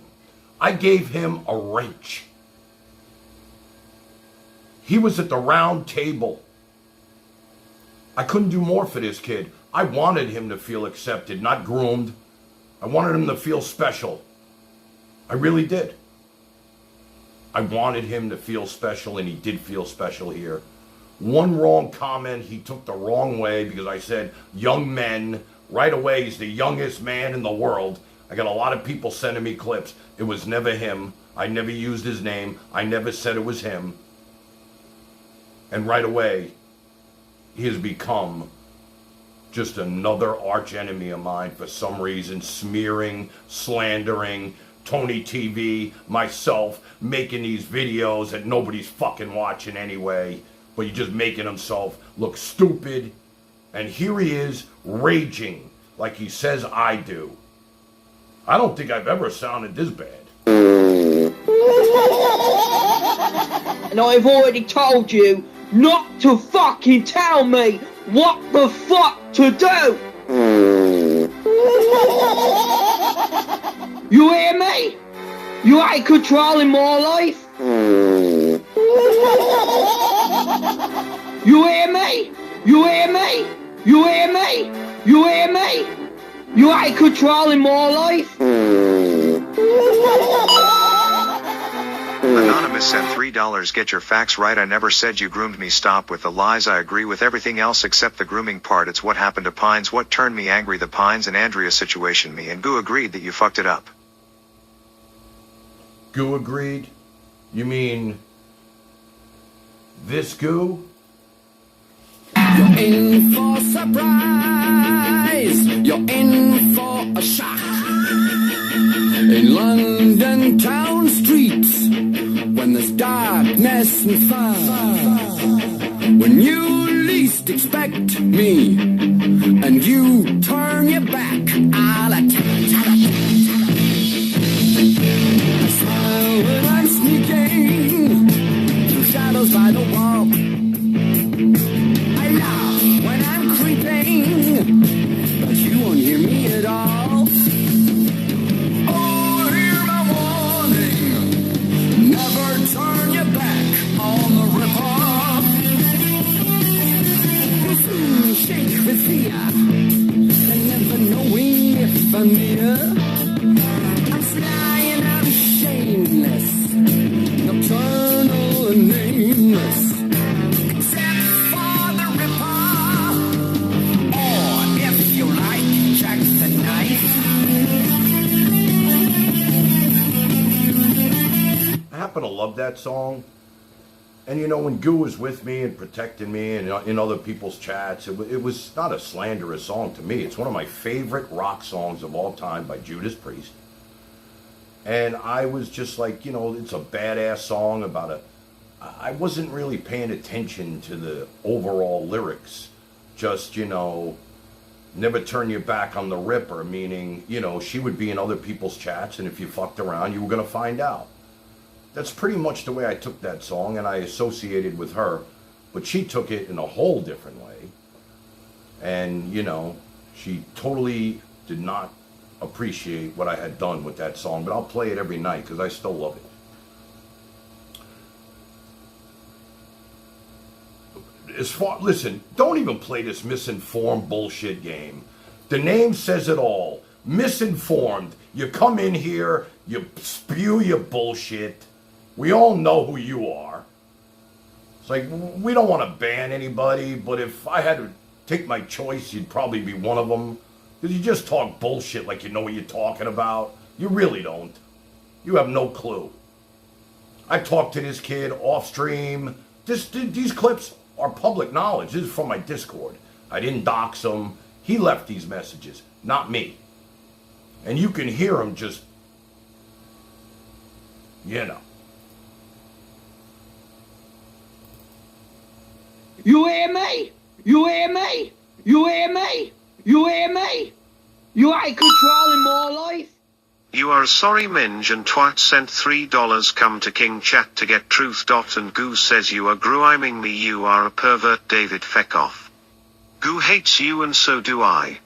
I gave him a wrench. He was at the round table. I couldn't do more for this kid. I wanted him to feel accepted, not groomed. I wanted him to feel special. I really did. I wanted him to feel special, and he did feel special here. One wrong comment he took the wrong way because I said young men. Right away, he's the youngest man in the world. I got a lot of people sending me clips. It was never him. I never used his name. I never said it was him. And right away, he has become just another arch enemy of mine for some reason, smearing, slandering, Tony TV, myself, making these videos that nobody's fucking watching anyway, but you're just making himself look stupid. And here he is, raging, like he says I do. I don't think I've ever sounded this bad. And I've already told you not to fucking tell me what the fuck to do! You hear me? You ain't controlling my life? You hear me? You hear me? You hear me? You hear me? You ain't controlling my life? Anonymous sent $3. Get your facts right. I never said you groomed me. Stop with the lies. I agree with everything else except the grooming part. It's what happened to Pines. What turned me angry. The Pines and Andrea situation. Me and Goo agreed that you fucked it up. Goo agreed? You mean this Goo? You're in for a surprise. You're in for a shock. In London town streets, when there's darkness and fire, when you least expect me, and you turn your back, I'll attack. I smile when I'm sneaking through shadows by the wall. I laugh when I'm creeping, but you won't hear me at all. Oh, Anita. I'm flying, I'm shameless, nocturnal and nameless. Except for the Ripper, or if you like, Jack the Knife. I happen to love that song. And you know, when Goo was with me and protecting me and in other people's chats, it was not a slanderous song to me. It's one of my favorite rock songs of all time by Judas Priest. And I was just like, you know, it's a badass song about I wasn't really paying attention to the overall lyrics. Just, you know, never turn your back on the Ripper, meaning, you know, she would be in other people's chats, and if you fucked around, you were going to find out. That's pretty much the way I took that song, and I associated with her. But she took it in a whole different way. And, you know, she totally did not appreciate what I had done with that song. But I'll play it every night because I still love it. Listen, don't even play this misinformed bullshit game. The name says it all. Misinformed. You come in here, you spew your bullshit. We all know who you are. It's like, we don't want to ban anybody, but if I had to take my choice, you'd probably be one of them. Because you just talk bullshit like you know what you're talking about. You really don't. You have no clue. I talked to this kid off stream. These clips are public knowledge. This is from my Discord. I didn't dox him. He left these messages, not me. And you can hear him just, you know. You hear me? You hear me? You hear me? You hear me? You ain't controlling my life. You are a sorry minge and twat sent $3 come to King Chat to get truth. And Goo says you are grooming me. You are a pervert. David, feck off. Goo hates you and so do I.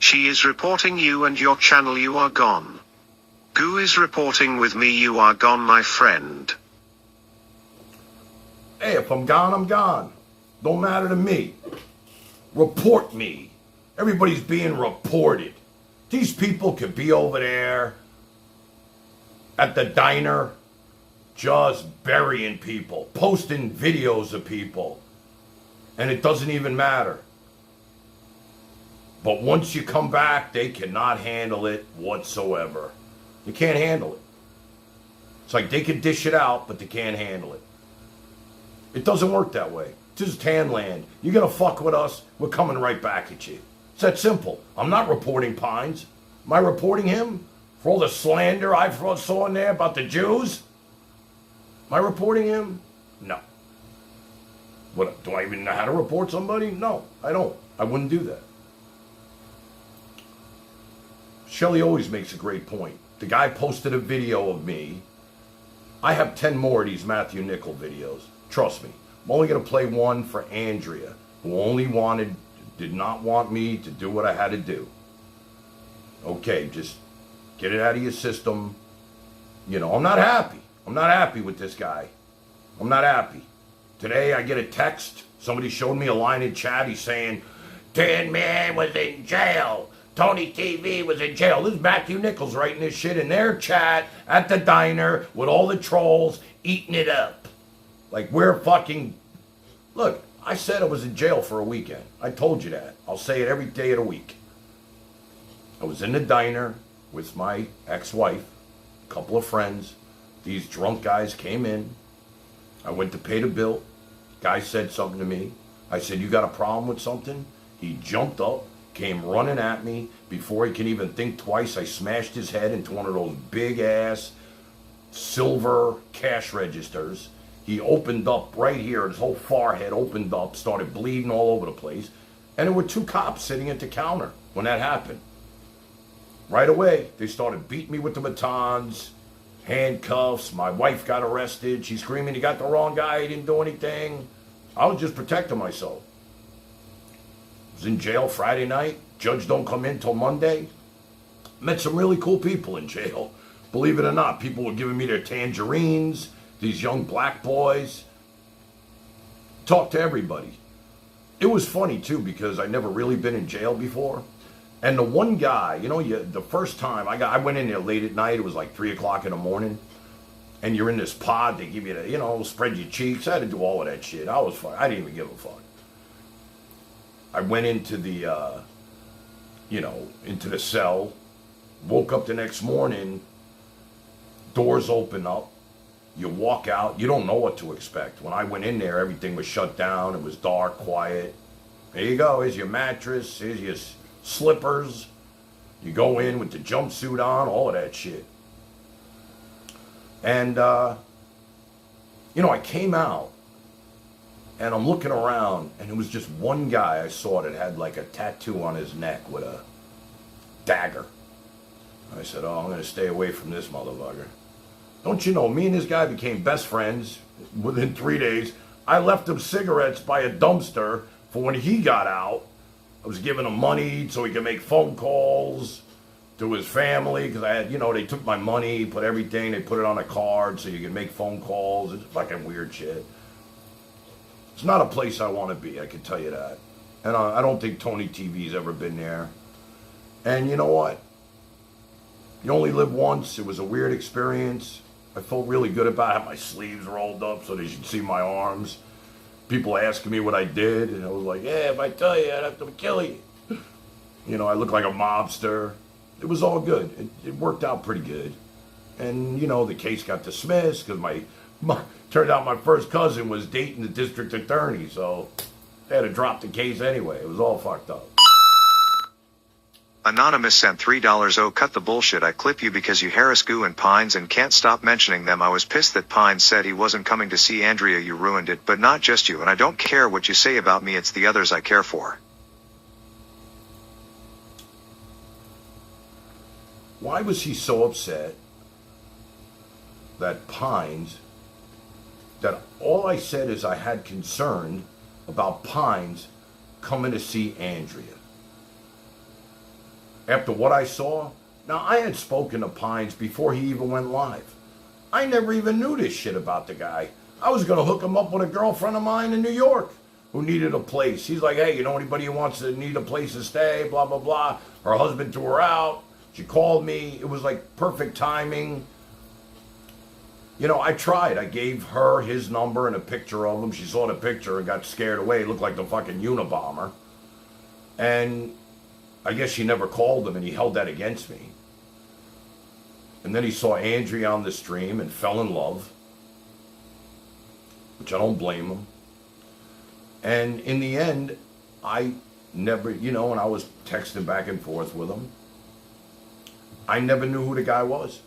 She is reporting you and your channel. You are gone. Goo is reporting with me. You are gone, my friend. Hey, if I'm gone, I'm gone. Don't matter to me. Report me. Everybody's being reported. These people could be over there at the diner just burying people, posting videos of people, and it doesn't even matter. But once you come back, they cannot handle it whatsoever. You can't handle it. It's like they can dish it out, but they can't handle it. It doesn't work that way. This is Tanland. You're going to fuck with us, we're coming right back at you. It's that simple. I'm not reporting Pines. Am I reporting him for all the slander I saw in there about the Jews? Am I reporting him? No. What, do I even know how to report somebody? No, I don't. I wouldn't do that. Shelley always makes a great point. The guy posted a video of me. I have 10 more of these Matthew Nickel videos. Trust me. I'm only going to play one for Andrea, who did not want me to do what I had to do. Okay, just get it out of your system. You know, I'm not happy. I'm not happy with this guy. I'm not happy. Today I get a text. Somebody showed me a line in chat. He's saying, Tin Man was in jail. Tony TV was in jail. This is Matthew Nichols writing this shit in their chat at the diner with all the trolls eating it up. Like we're fucking... Look, I said I was in jail for a weekend. I told you that. I'll say it every day of the week. I was in the diner with my ex-wife, a couple of friends. These drunk guys came in. I went to pay the bill. Guy said something to me. I said, you got a problem with something? He jumped up, came running at me. Before he can even think twice, I smashed his head into one of those big-ass silver cash registers. He opened up right here. His whole forehead opened up, started bleeding all over the place. And there were 2 cops sitting at the counter when that happened. Right away, they started beating me with the batons, handcuffs. My wife got arrested. She's screaming, you got the wrong guy. He didn't do anything. I was just protecting myself. I was in jail Friday night. Judge don't come in till Monday. Met some really cool people in jail. Believe it or not, people were giving me their tangerines. These young black boys. Talked to everybody. It was funny too because I'd never really been in jail before. And the one guy, the first time I went in there late at night, it was like 3 o'clock in the morning, and you're in this pod, they give you the, spread your cheeks. I had to do all of that shit. I was fine. I didn't even give a fuck. I went into the, into the cell, woke up the next morning, doors open up, you walk out, you don't know what to expect. When I went in there, everything was shut down, it was dark, quiet. There you go, here's your mattress, here's your slippers. You go in with the jumpsuit on, all of that shit. And, I came out, and I'm looking around, and it was just one guy I saw that had like a tattoo on his neck with a dagger. I said, I'm going to stay away from this motherfucker. Don't you know, me and this guy became best friends within 3 days. I left him cigarettes by a dumpster for when he got out. I was giving him money so he could make phone calls to his family, because I had, they took my money, put everything, they put it on a card so you could make phone calls. It's fucking weird shit. It's not a place I want to be, I can tell you that. And I don't think Tony TV's ever been there. And you know what? You only live once. It was a weird experience. I felt really good about it. I had my sleeves rolled up so they should see my arms. People asking me what I did, and I was like, yeah, if I tell you, I'd have to kill you. I look like a mobster. It was all good. It worked out pretty good. And, the case got dismissed because turned out my first cousin was dating the district attorney, so they had to drop the case anyway. It was all fucked up. Anonymous sent $3. Oh, cut the bullshit. I clip you because you harass Goo and Pines and can't stop mentioning them. I was pissed that Pines said he wasn't coming to see Andrea. You ruined it, but not just you. And I don't care what you say about me. It's the others I care for. Why was he so upset that Pines, that all I said is I had concern about Pines coming to see Andrea? After what I saw, now I had spoken to Pines before he even went live. I never even knew this shit about the guy. I was going to hook him up with a girlfriend of mine in New York who needed a place. He's like, hey, anybody who wants to need a place to stay, blah, blah, blah. Her husband threw her out. She called me. It was like perfect timing. I tried. I gave her his number and a picture of him. She saw the picture and got scared away. It looked like the fucking Unabomber. And I guess she never called him, and he held that against me. And then he saw Andrea on the stream and fell in love, which I don't blame him. And in the end, I never, and I was texting back and forth with him. I never knew who the guy was.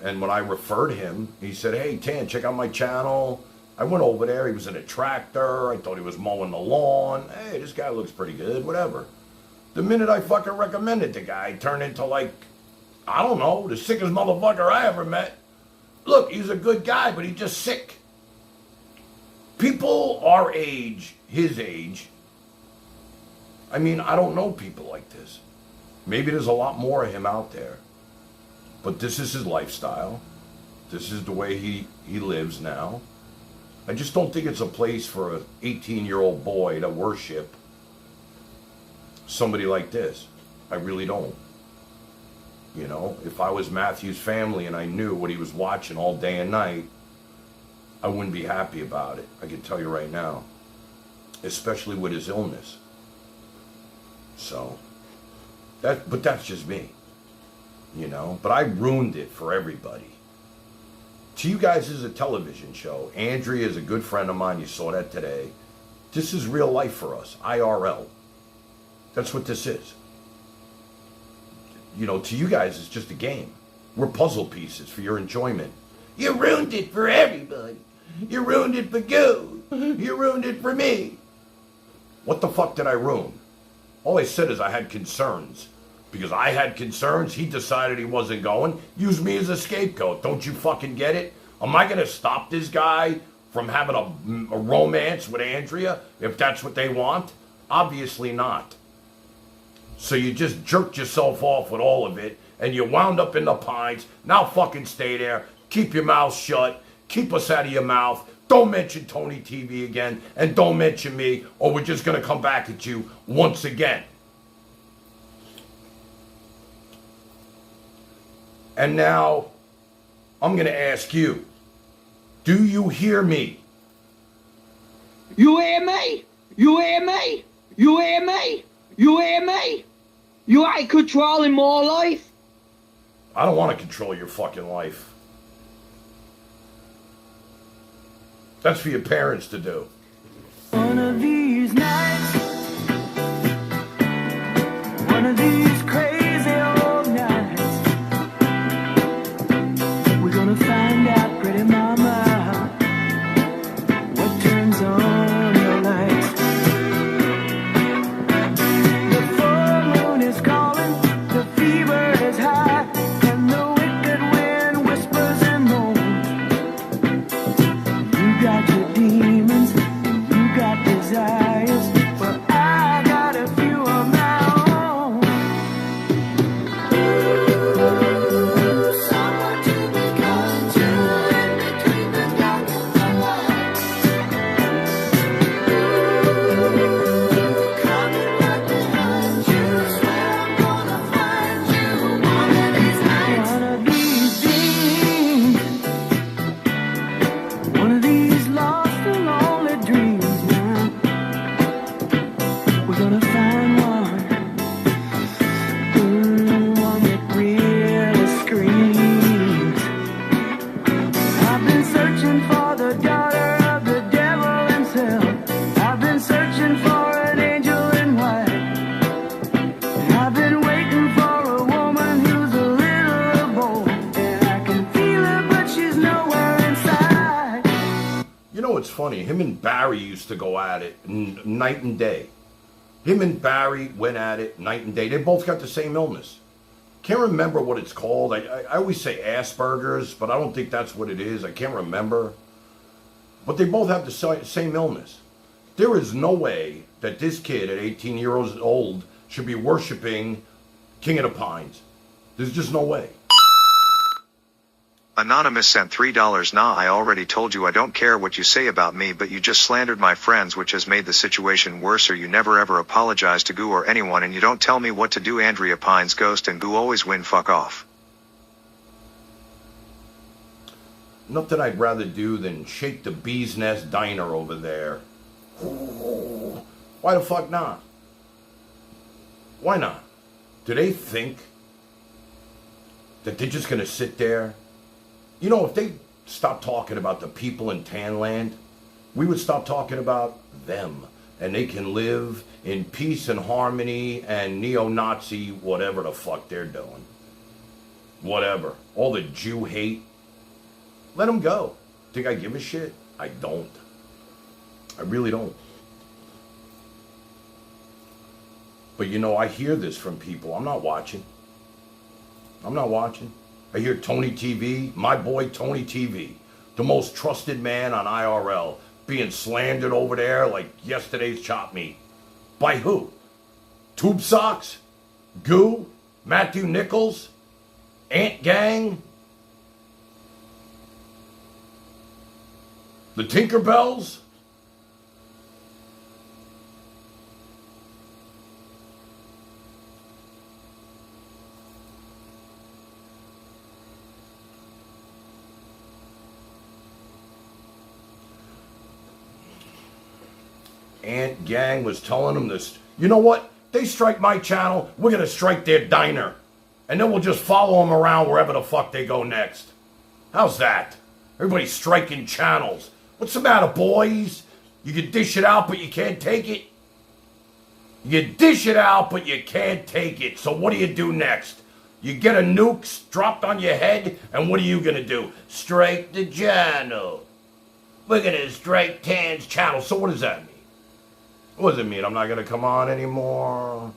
And when I referred him, he said, hey, Tan, check out my channel. I went over there. He was in a tractor. I thought he was mowing the lawn. Hey, this guy looks pretty good, whatever. The minute I fucking recommended the guy, turned into like, I don't know, the sickest motherfucker I ever met. Look, he's a good guy, but he's just sick. People our age, his age, I don't know people like this. Maybe there's a lot more of him out there. But this is his lifestyle. This is the way he lives now. I just don't think it's a place for an 18-year-old boy to worship somebody like this. I really don't. If I was Matthew's family and I knew what he was watching all day and night, I wouldn't be happy about it. I can tell you right now. Especially with his illness. So, but that's just me. But I ruined it for everybody. To you guys, this is a television show. Andrea is a good friend of mine. You saw that today. This is real life for us. IRL. That's what this is. To you guys, it's just a game. We're puzzle pieces for your enjoyment. You ruined it for everybody. You ruined it for Goo. You ruined it for me. What the fuck did I ruin? All I said is I had concerns. Because I had concerns, he decided he wasn't going. Use me as a scapegoat. Don't you fucking get it? Am I going to stop this guy from having a romance with Andrea if that's what they want? Obviously not. So you just jerked yourself off with all of it, and you wound up in the Pines. Now fucking stay there. Keep your mouth shut. Keep us out of your mouth. Don't mention Tony TV again, and don't mention me, or we're just going to come back at you once again. And now, I'm going to ask you, do you hear me? You hear me? You hear me? You hear me? You hear me? You ain't controlling my life. I don't want to control your fucking life. That's for your parents to do. One of these nights, one of these crazy old nights, we're gonna find out, pretty mama, what turns on your lights. The full moon is calling, the fever is high, and the wicked wind whispers and moans. You got your demons, you got desires, but I got a few of my own. Ooh, someone to be kind to in between the dark and the light. Ooh, coming right behind you, swear I'm gonna find you one of these nights. One of these dreams, one of these lost and lonely dreams now. We're gonna find one, one that really screams. I've been searching for the daughter of the devil himself. I've been searching for an angel in white. I've been waiting for a woman who's a little of both. And I can feel her, but she's nowhere inside. You know what's funny? Him and Barry used to go at it night and day. Him and Barry went at it night and day. They both got the same illness. Can't remember what it's called. I always say Asperger's, but I don't think that's what it is. I can't remember. But they both have the same illness. There is no way that this kid at 18 years old should be worshiping King of the Pines. There's just no way. Anonymous sent $3. Nah, I already told you I don't care what you say about me, but you just slandered my friends, which has made the situation worse. Or you never ever apologize to Goo or anyone, and you don't tell me what to do. Andrea Pines Ghost and Goo always win. Fuck off. Nothing I'd rather do than shake the Bee's Nest Diner over there. Ooh, why the fuck not? Why not? Do they think that they're just going to sit there? You know, if they stopped talking about the people in Tanland, we would stop talking about them. And they can live in peace and harmony and neo-Nazi, whatever the fuck they're doing. Whatever. All the Jew hate. Let them go. Think I give a shit? I don't. I really don't. But you know, I hear this from people. I'm not watching. I'm not watching. I hear Tony TV, my boy Tony TV, the most trusted man on IRL, being slandered over there like yesterday's chop meat. By who? Tube Socks? Goo? Matthew Nichols? Ant Gang? The Tinkerbells? Ant Gang was telling them this. You know what? They strike my channel, we're going to strike their diner. And then we'll just follow them around wherever the fuck they go next. How's that? Everybody's striking channels. What's the matter, boys? You can dish it out, but you can't take it? You dish it out, but you can't take it. So what do you do next? You get a nuke dropped on your head, and what are you going to do? Strike the channel. We're going to strike Tan's channel. So what does that mean? What does it mean? I'm not going to come on anymore?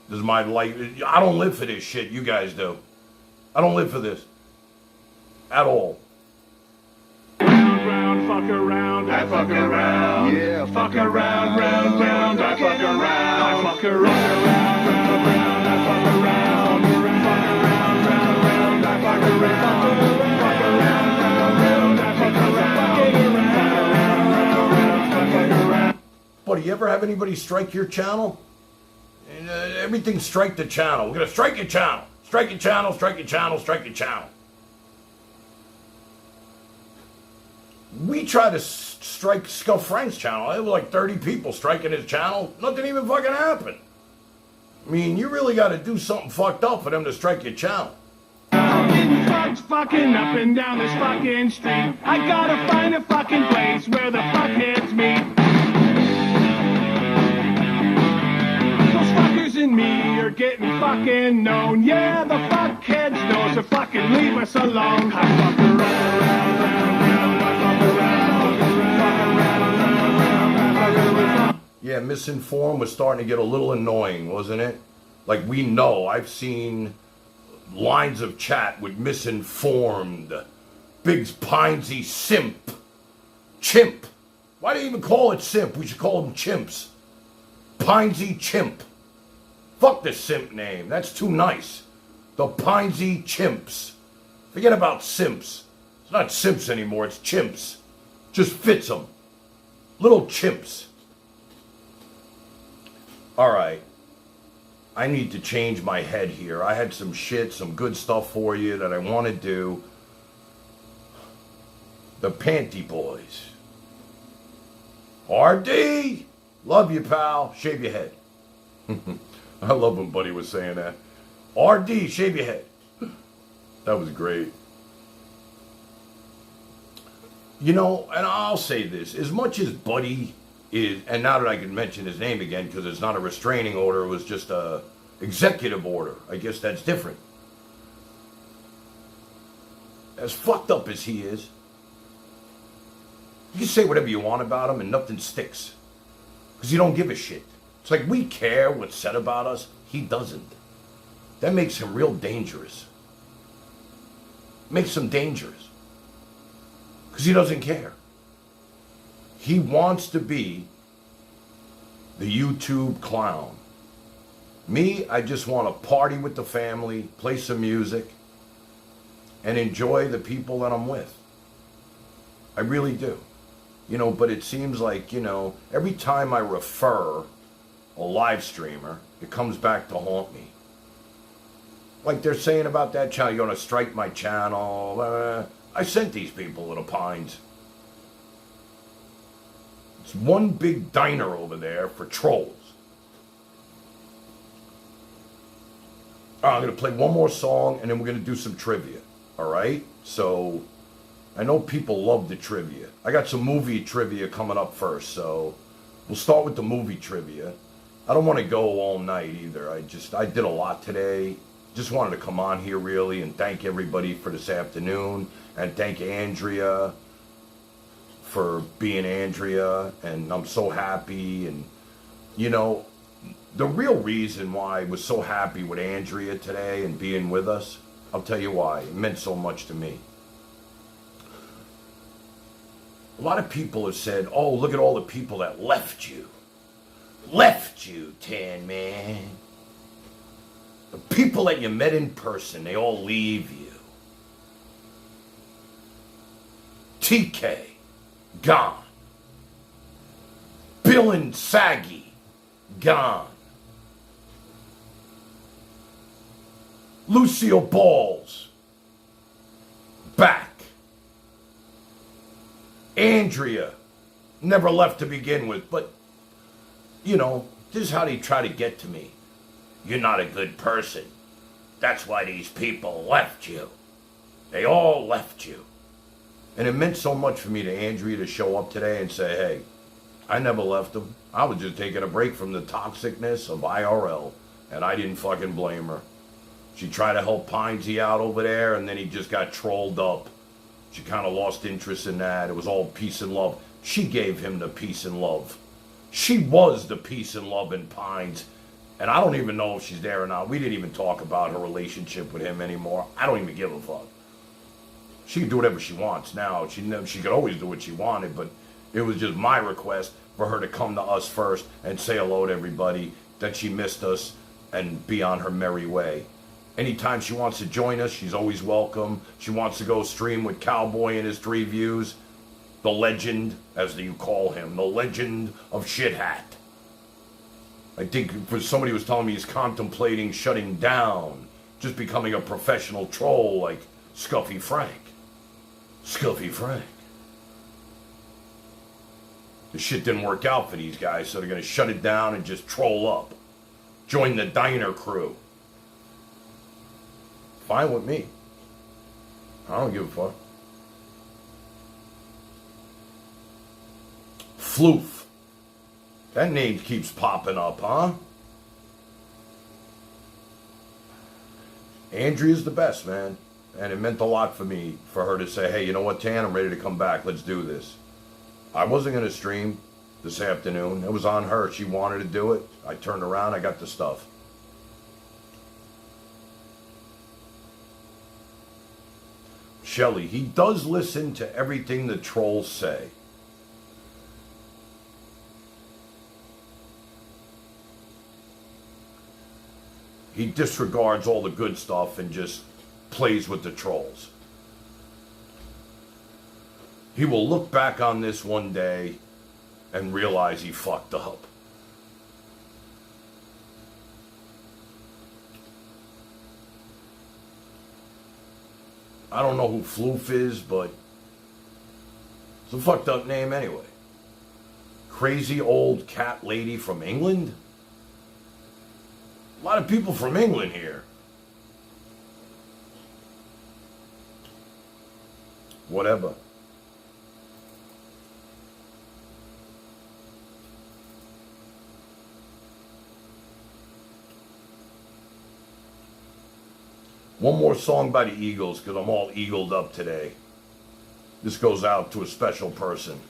This is my life. I don't live for this shit. You guys do. I don't live for this. At all. Round, fuck around, I fuck around. Yeah, fuck around, round, round, I fuck around. I fuck around, round, round, I fuck around. Fuck around, round, round, I fuck around. Fuck around, round, round, I fuck around. Buddy, you ever have anybody strike your channel? Everything strike the channel. We're going to strike your channel. Strike your channel, strike your channel, strike your channel. We tried to strike Scuff Frank's channel. There were like 30 people striking his channel. Nothing even fucking happened. I mean, you really got to do something fucked up for them to strike your channel. Fucks fucking up and down this fucking street. I gotta find a fucking place where the fuckheads meet. Those fuckers and me are getting fucking known. Yeah, the fuckheads know, so fucking leave us alone. I fuck around. Yeah, misinformed was starting to get a little annoying, wasn't it? Like, we know, I've seen lines of chat with misinformed, Biggs Pinesy simp, chimp. Why do you even call it simp? We should call them chimps. Pinesy chimp. Fuck the simp name. That's too nice. The Pinesy chimps. Forget about simps. It's not simps anymore. It's chimps. Just fits them. Little chimps. All right. I need to change my head here. I had some shit, some good stuff for you that I want to do. The Panty Boys. RD! Love you, pal. Shave your head. I love when Buddy was saying that. RD, shave your head. That was great. You know, and I'll say this. As much as Buddy is, and now that I can mention his name again because it's not a restraining order, it was just a executive order. I guess that's different. As fucked up as he is, you can say whatever you want about him and nothing sticks. Because you don't give a shit. It's like we care what's said about us. He doesn't. That makes him real dangerous. Makes him dangerous. Because he doesn't care. He wants to be the YouTube clown. Me, I just want to party with the family, play some music, and enjoy the people that I'm with. I really do. You know, but it seems like, you know, every time I refer a live streamer, it comes back to haunt me. Like they're saying about that channel, you're going to strike my channel. I sent these people to the Pines. It's one big diner over there for trolls. All right, I'm going to play one more song, and then we're going to do some trivia. All right? So, I know people love the trivia. I got some movie trivia coming up first, so we'll start with the movie trivia. I don't want to go all night either. I did a lot today. Just wanted to come on here really and thank everybody for this afternoon, and thank Andrea for being Andrea, and I'm so happy. And you know, the real reason why I was so happy with Andrea today and being with us, I'll tell you why. It meant so much to me. A lot of people have said, oh, look at all the people that left you. Left you, Tan Man. The people that you met in person, they all leave you. TK, gone. Bill and Saggy, gone. Lucio Balls, back. Andrea, never left to begin with, but, you know, this is how they try to get to me. You're not a good person. That's why these people left you. They all left you. And it meant so much for me to Andrea to show up today and say, hey, I never left them. I was just taking a break from the toxicness of IRL, and I didn't fucking blame her. She tried to help Pinesy out over there, and then he just got trolled up. She kind of lost interest in that. It was all peace and love. She gave him the peace and love. She was the peace and love in Pines. And I don't even know if she's there or not. We didn't even talk about her relationship with him anymore. I don't even give a fuck. She can do whatever she wants now. She could always do what she wanted, but it was just my request for her to come to us first and say hello to everybody, that she missed us, and be on her merry way. Anytime she wants to join us, she's always welcome. She wants to go stream with Cowboy and his 3 views. The legend, as you call him, the legend of Shit Hat. I think for somebody was telling me he's contemplating shutting down just becoming a professional troll like Scuffy Frank. Scuffy Frank. The shit didn't work out for these guys, so they're going to shut it down and just troll up. Join the diner crew. Fine with me. I don't give a fuck. Floof. That name keeps popping up, huh? Andrea's the best, man. And it meant a lot for me for her to say, hey, you know what, Tan, I'm ready to come back. Let's do this. I wasn't going to stream this afternoon. It was on her. She wanted to do it. I turned around. I got the stuff. Shelly, he does listen to everything the trolls say. He disregards all the good stuff and just plays with the trolls. He will look back on this one day and realize he fucked up. I don't know who Floof is, but it's a fucked up name anyway. Crazy old cat lady from England? A lot of people from England here. Whatever. One more song by the Eagles, because I'm all eagled up today. This goes out to a special person.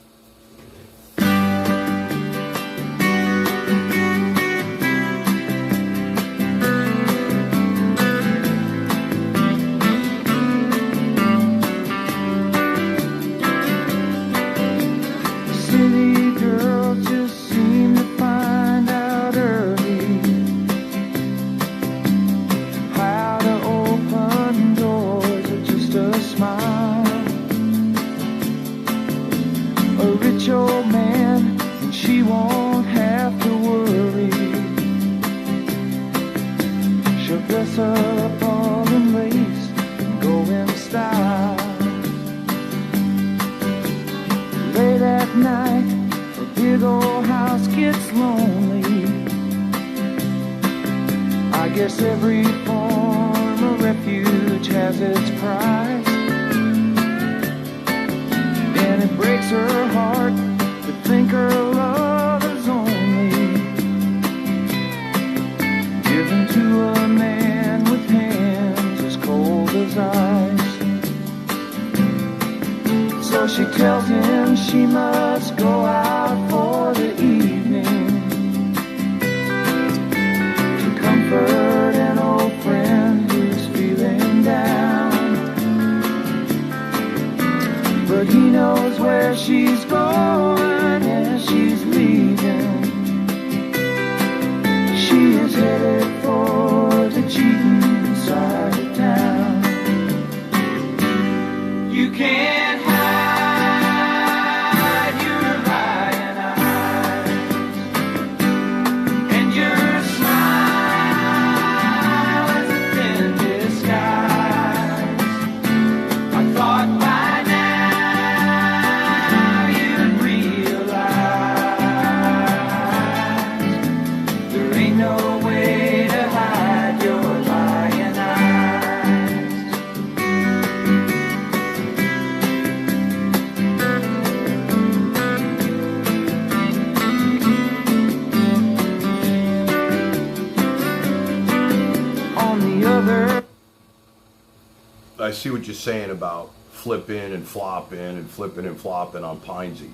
I see what you're saying about flipping and flopping and flipping and flopping on Pinesy.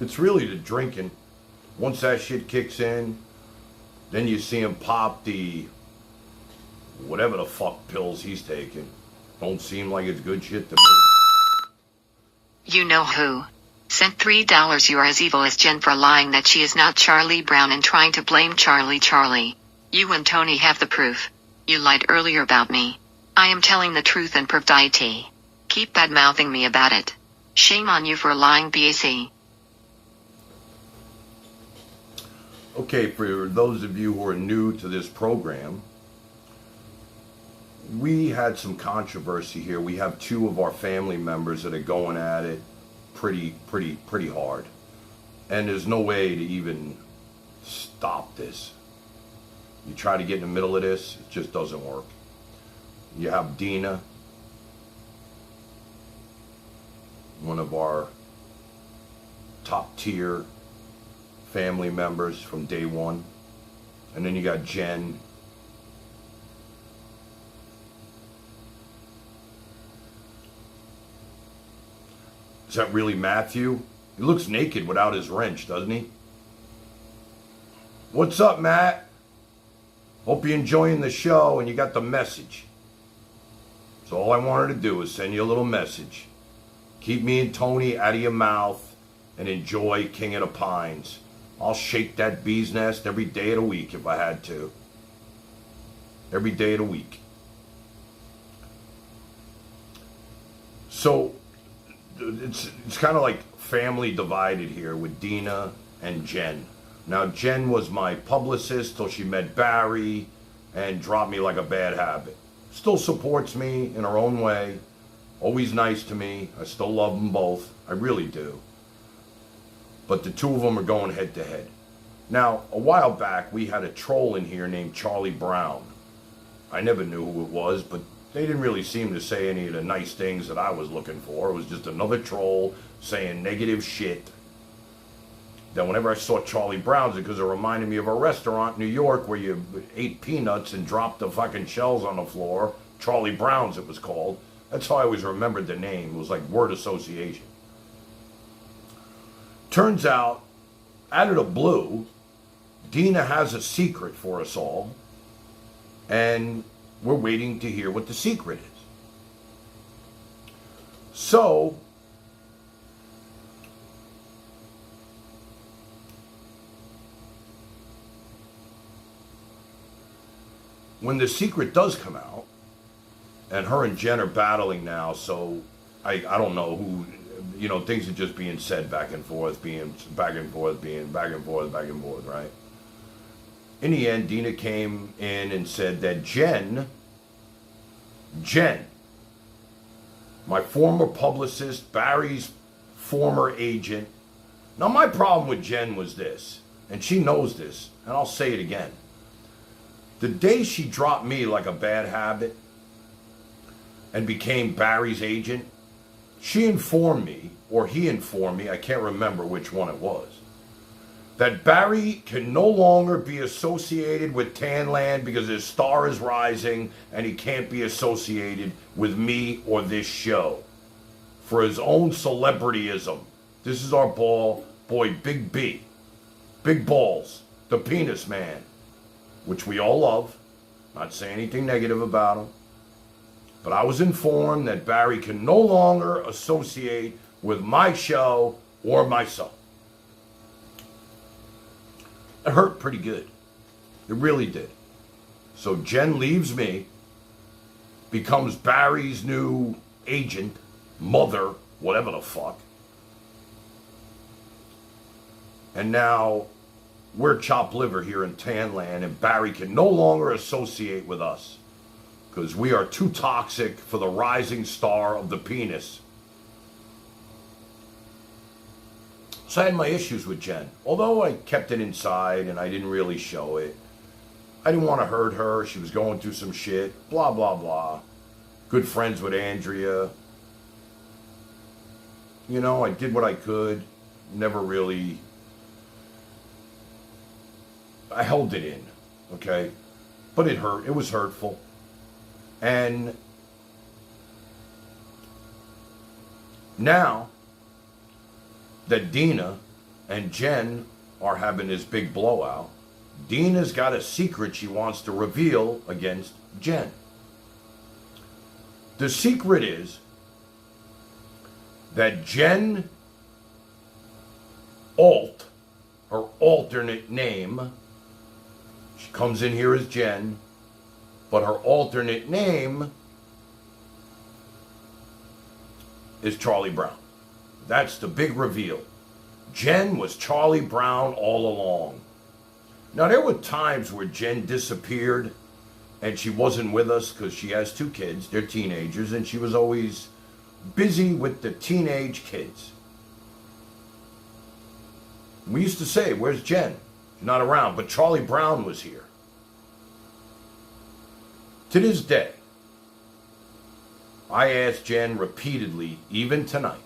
It's really the drinking. Once that shit kicks in, then you see him pop the whatever the fuck pills he's taking. Don't seem like it's good shit to me. You know who sent $3. You are as evil as Jen for lying that she is not Charlie Brown and trying to blame Charlie. You and Tony have the proof. You lied earlier about me. I am telling the truth and proved it. Keep bad-mouthing me about it. Shame on you for lying, BAC. Okay, for those of you who are new to this program, 2 weeks ago, I posted a video we had some controversy here. We have two of our family members that are going at it pretty hard. And there's no way to even stop this. You try to get in the middle of this, it just doesn't work. You have Dina, one of our top tier family members from day one. And then you got Jen. Is that really Matthew? He looks naked without his wrench, doesn't he? What's up, Matt? Hope you're enjoying the show and you got the message. So all I wanted to do is send you a little message. Keep me and Tony out of your mouth and enjoy King of the Pines. I'll shake that bee's nest every day of the week if I had to. Every day of the week. So it's kind of like family divided here with Dina and Jen. Now Jen was my publicist till she met Barry and dropped me like a bad habit. Still supports me in her own way. Always nice to me. I still love them both. I really do. But the two of them are going head to head. Now, a while back, we had a troll in here named Charlie Brown. I never knew who it was, but they didn't really seem to say any of the nice things that I was looking for. It was just another troll saying negative shit. Then whenever I saw Charlie Brown's, because it reminded me of a restaurant in New York where you ate peanuts and dropped the fucking shells on the floor. Charlie Brown's it was called. That's how I always remembered the name. It was like word association. Turns out, out of the blue, Dina has a secret for us all. And we're waiting to hear what the secret is. So, when the secret does come out, and her and Jen are battling now, so I don't know who, you know, things are just being said back and forth, right? In the end, Dina came in and said that Jen, my former publicist, Barry's former agent. Now, my problem with Jen was this, and she knows this, and I'll say it again. The day she dropped me like a bad habit and became Barry's agent, she informed me, or he informed me, I can't remember which one it was, that Barry can no longer be associated with Tanland because his star is rising and he can't be associated with me or this show for his own celebrityism. This is our boy Big B, Big Balls, the Penis Man, which we all love. Not saying anything negative about him. But I was informed that Barry can no longer associate with my show or myself. It hurt pretty good. It really did. So Jen leaves me, becomes Barry's new agent, mother, whatever the fuck. And now we're chopped liver here in Tanland, and Barry can no longer associate with us because we are too toxic for the rising star of the penis. So I had my issues with Jen. Although I kept it inside and I didn't really show it. I didn't want to hurt her. She was going through some shit. Blah, blah, blah. Good friends with Andrea. You know, I did what I could. Never really... I held it in, okay? But it hurt. It was hurtful. And now that Dina and Jen are having this big blowout, Dina's got a secret she wants to reveal against Jen. The secret is that Jen Alt, her alternate name, she comes in here as Jen, but her alternate name is Charlie Brown. That's the big reveal. Jen was Charlie Brown all along. Now, there were times where Jen disappeared And she wasn't with us because she has 2 kids. They're teenagers, and she was always busy with the teenage kids. We used to say, where's Jen? She's not around, but Charlie Brown was here. To this day, I asked Jen repeatedly, even tonight,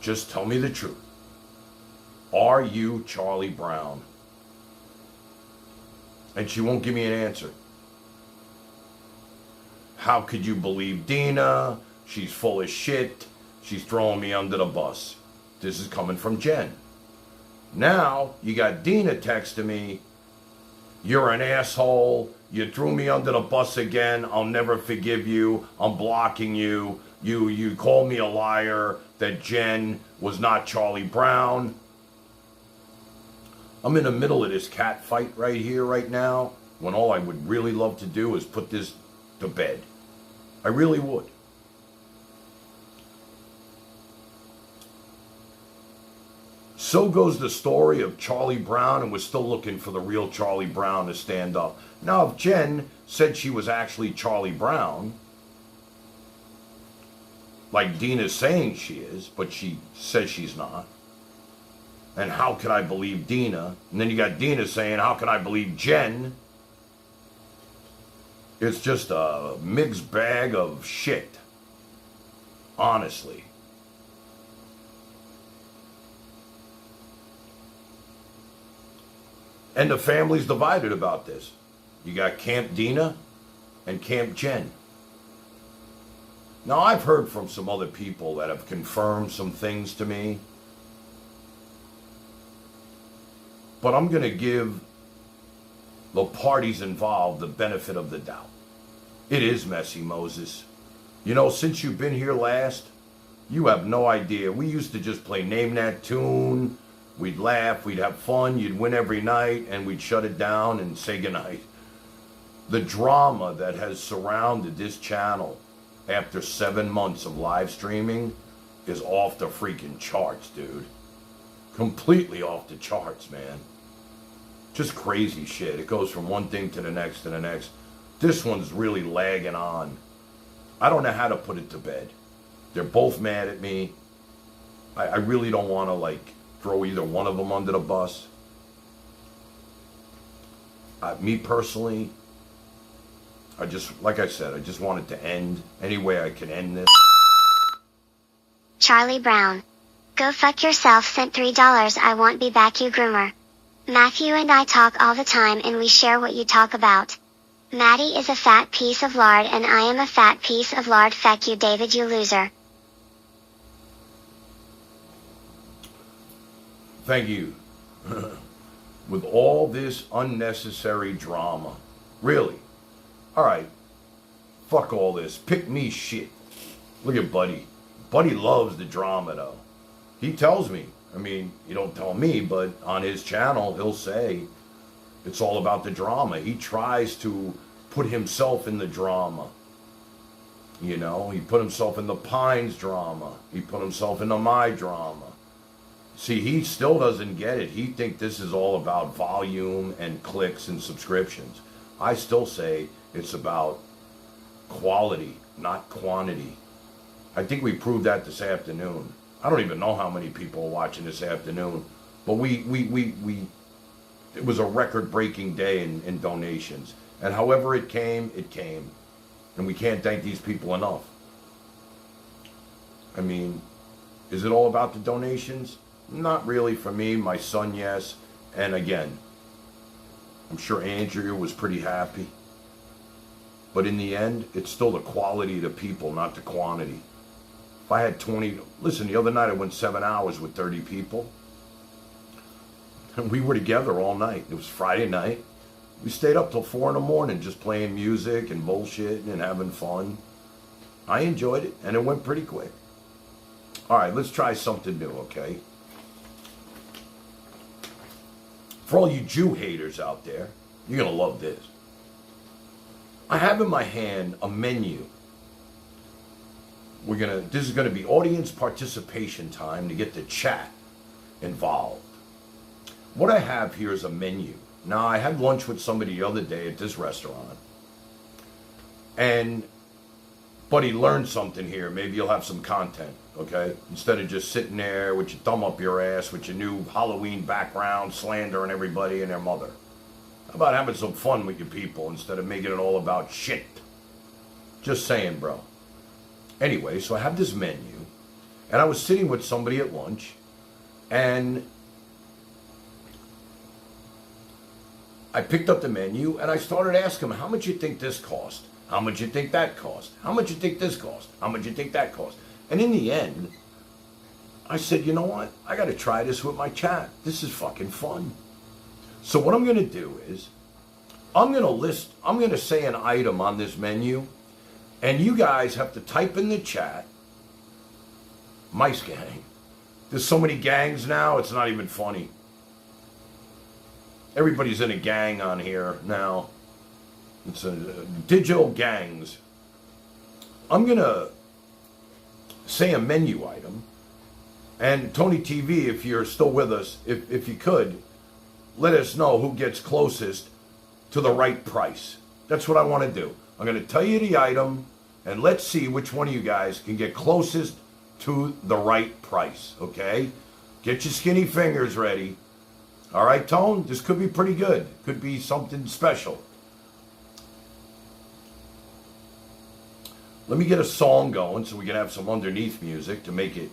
just tell me the truth. Are you Charlie Brown? And she won't give me an answer. How could you believe Dina? She's full of shit. She's throwing me under the bus. This is coming from Jen. Now, you got Dina texting me, you're an asshole. You threw me under the bus again. I'll never forgive you. I'm blocking you. You called me a liar that Jen was not Charlie Brown. I'm in the middle of this cat fight right here, right now, when all I would really love to do is put this to bed. I really would. So goes the story of Charlie Brown, and we're still looking for the real Charlie Brown to stand up. Now, if Jen said she was actually Charlie Brown, like Dina's saying she is, but she says she's not, and how could I believe Dina? And then you got Dina saying, how can I believe Jen? It's just a mixed bag of shit. Honestly. And the family's divided about this. You got Camp Dina and Camp Jen. Now, I've heard from some other people that have confirmed some things to me. But I'm going to give the parties involved the benefit of the doubt. It is messy, Moses. You know, since you've been here last, you have no idea. We used to just play Name That Tune. We'd laugh, we'd have fun, you'd win every night, and we'd shut it down and say goodnight. The drama that has surrounded this channel after 7 months of live streaming is off the freaking charts, dude. Completely off the charts, man. Just crazy shit. It goes from one thing to the next to the next. This one's really lagging on. I don't know how to put it to bed. They're both mad at me. I really don't want to, throw either one of them under the bus. Me personally, like I said, I just want it to end any way I can end this. Charlie Brown. Go fuck yourself sent $3 I won't be back you groomer. Matthew and I talk all the time and we share what you talk about. Maddie is a fat piece of lard and I am a fat piece of lard. Fuck you David you loser. Thank you. With all this unnecessary drama. Really. Alright. Fuck all this. Pick me shit. Look at Buddy. Buddy loves the drama though. He tells me. I mean, he don't tell me, but on his channel he'll say it's all about the drama. He tries to put himself in the drama. You know, he put himself in the Pines drama. He put himself into my drama. See, he still doesn't get it. He thinks this is all about volume and clicks and subscriptions. I still say it's about quality, not quantity. I think we proved that this afternoon. I don't even know how many people are watching this afternoon, but it was a record-breaking day in donations. And however it came, it came. And we can't thank these people enough. I mean, is it all about the donations? Not really for me. My son, yes. And again, I'm sure Andrea was pretty happy. But in the end, it's still the quality of the people, not the quantity. If I had 20... Listen, the other night I went 7 hours with 30 people. And we were together all night. It was Friday night. We stayed up till 4 in the morning just playing music and bullshit and having fun. I enjoyed it, and it went pretty quick. All right, let's try something new, okay? For all you Jew haters out there, you're going to love this. I have in my hand a menu. This is going to be audience participation time to get the chat involved. What I have here is a menu. Now, I had lunch with somebody the other day at this restaurant, But he learned something here. Maybe you'll have some content, okay? Instead of just sitting there with your thumb up your ass with your new Halloween background, slandering everybody and their mother. How about having some fun with your people instead of making it all about shit? Just saying, bro. Anyway, so I have this menu, and I was sitting with somebody at lunch, and I picked up the menu, and I started asking them, how much you think this cost? How much you think that cost? How much you think this cost? How much you think that cost? And in the end, I said, you know what? I got to try this with my chat. This is fucking fun. So what I'm going to do is, I'm going to say an item on this menu, and you guys have to type in the chat, Mice Gang. There's so many gangs now, it's not even funny. Everybody's in a gang on here now. It's a digital gangs. I'm going to say a menu item. And Tony TV, if you're still with us, if you could, let us know who gets closest to the right price. That's what I want to do. I'm going to tell you the item, and let's see which one of you guys can get closest to the right price, okay? Get your skinny fingers ready. All right, Tone? This could be pretty good. Could be something special. Let me get a song going so we can have some underneath music to make it.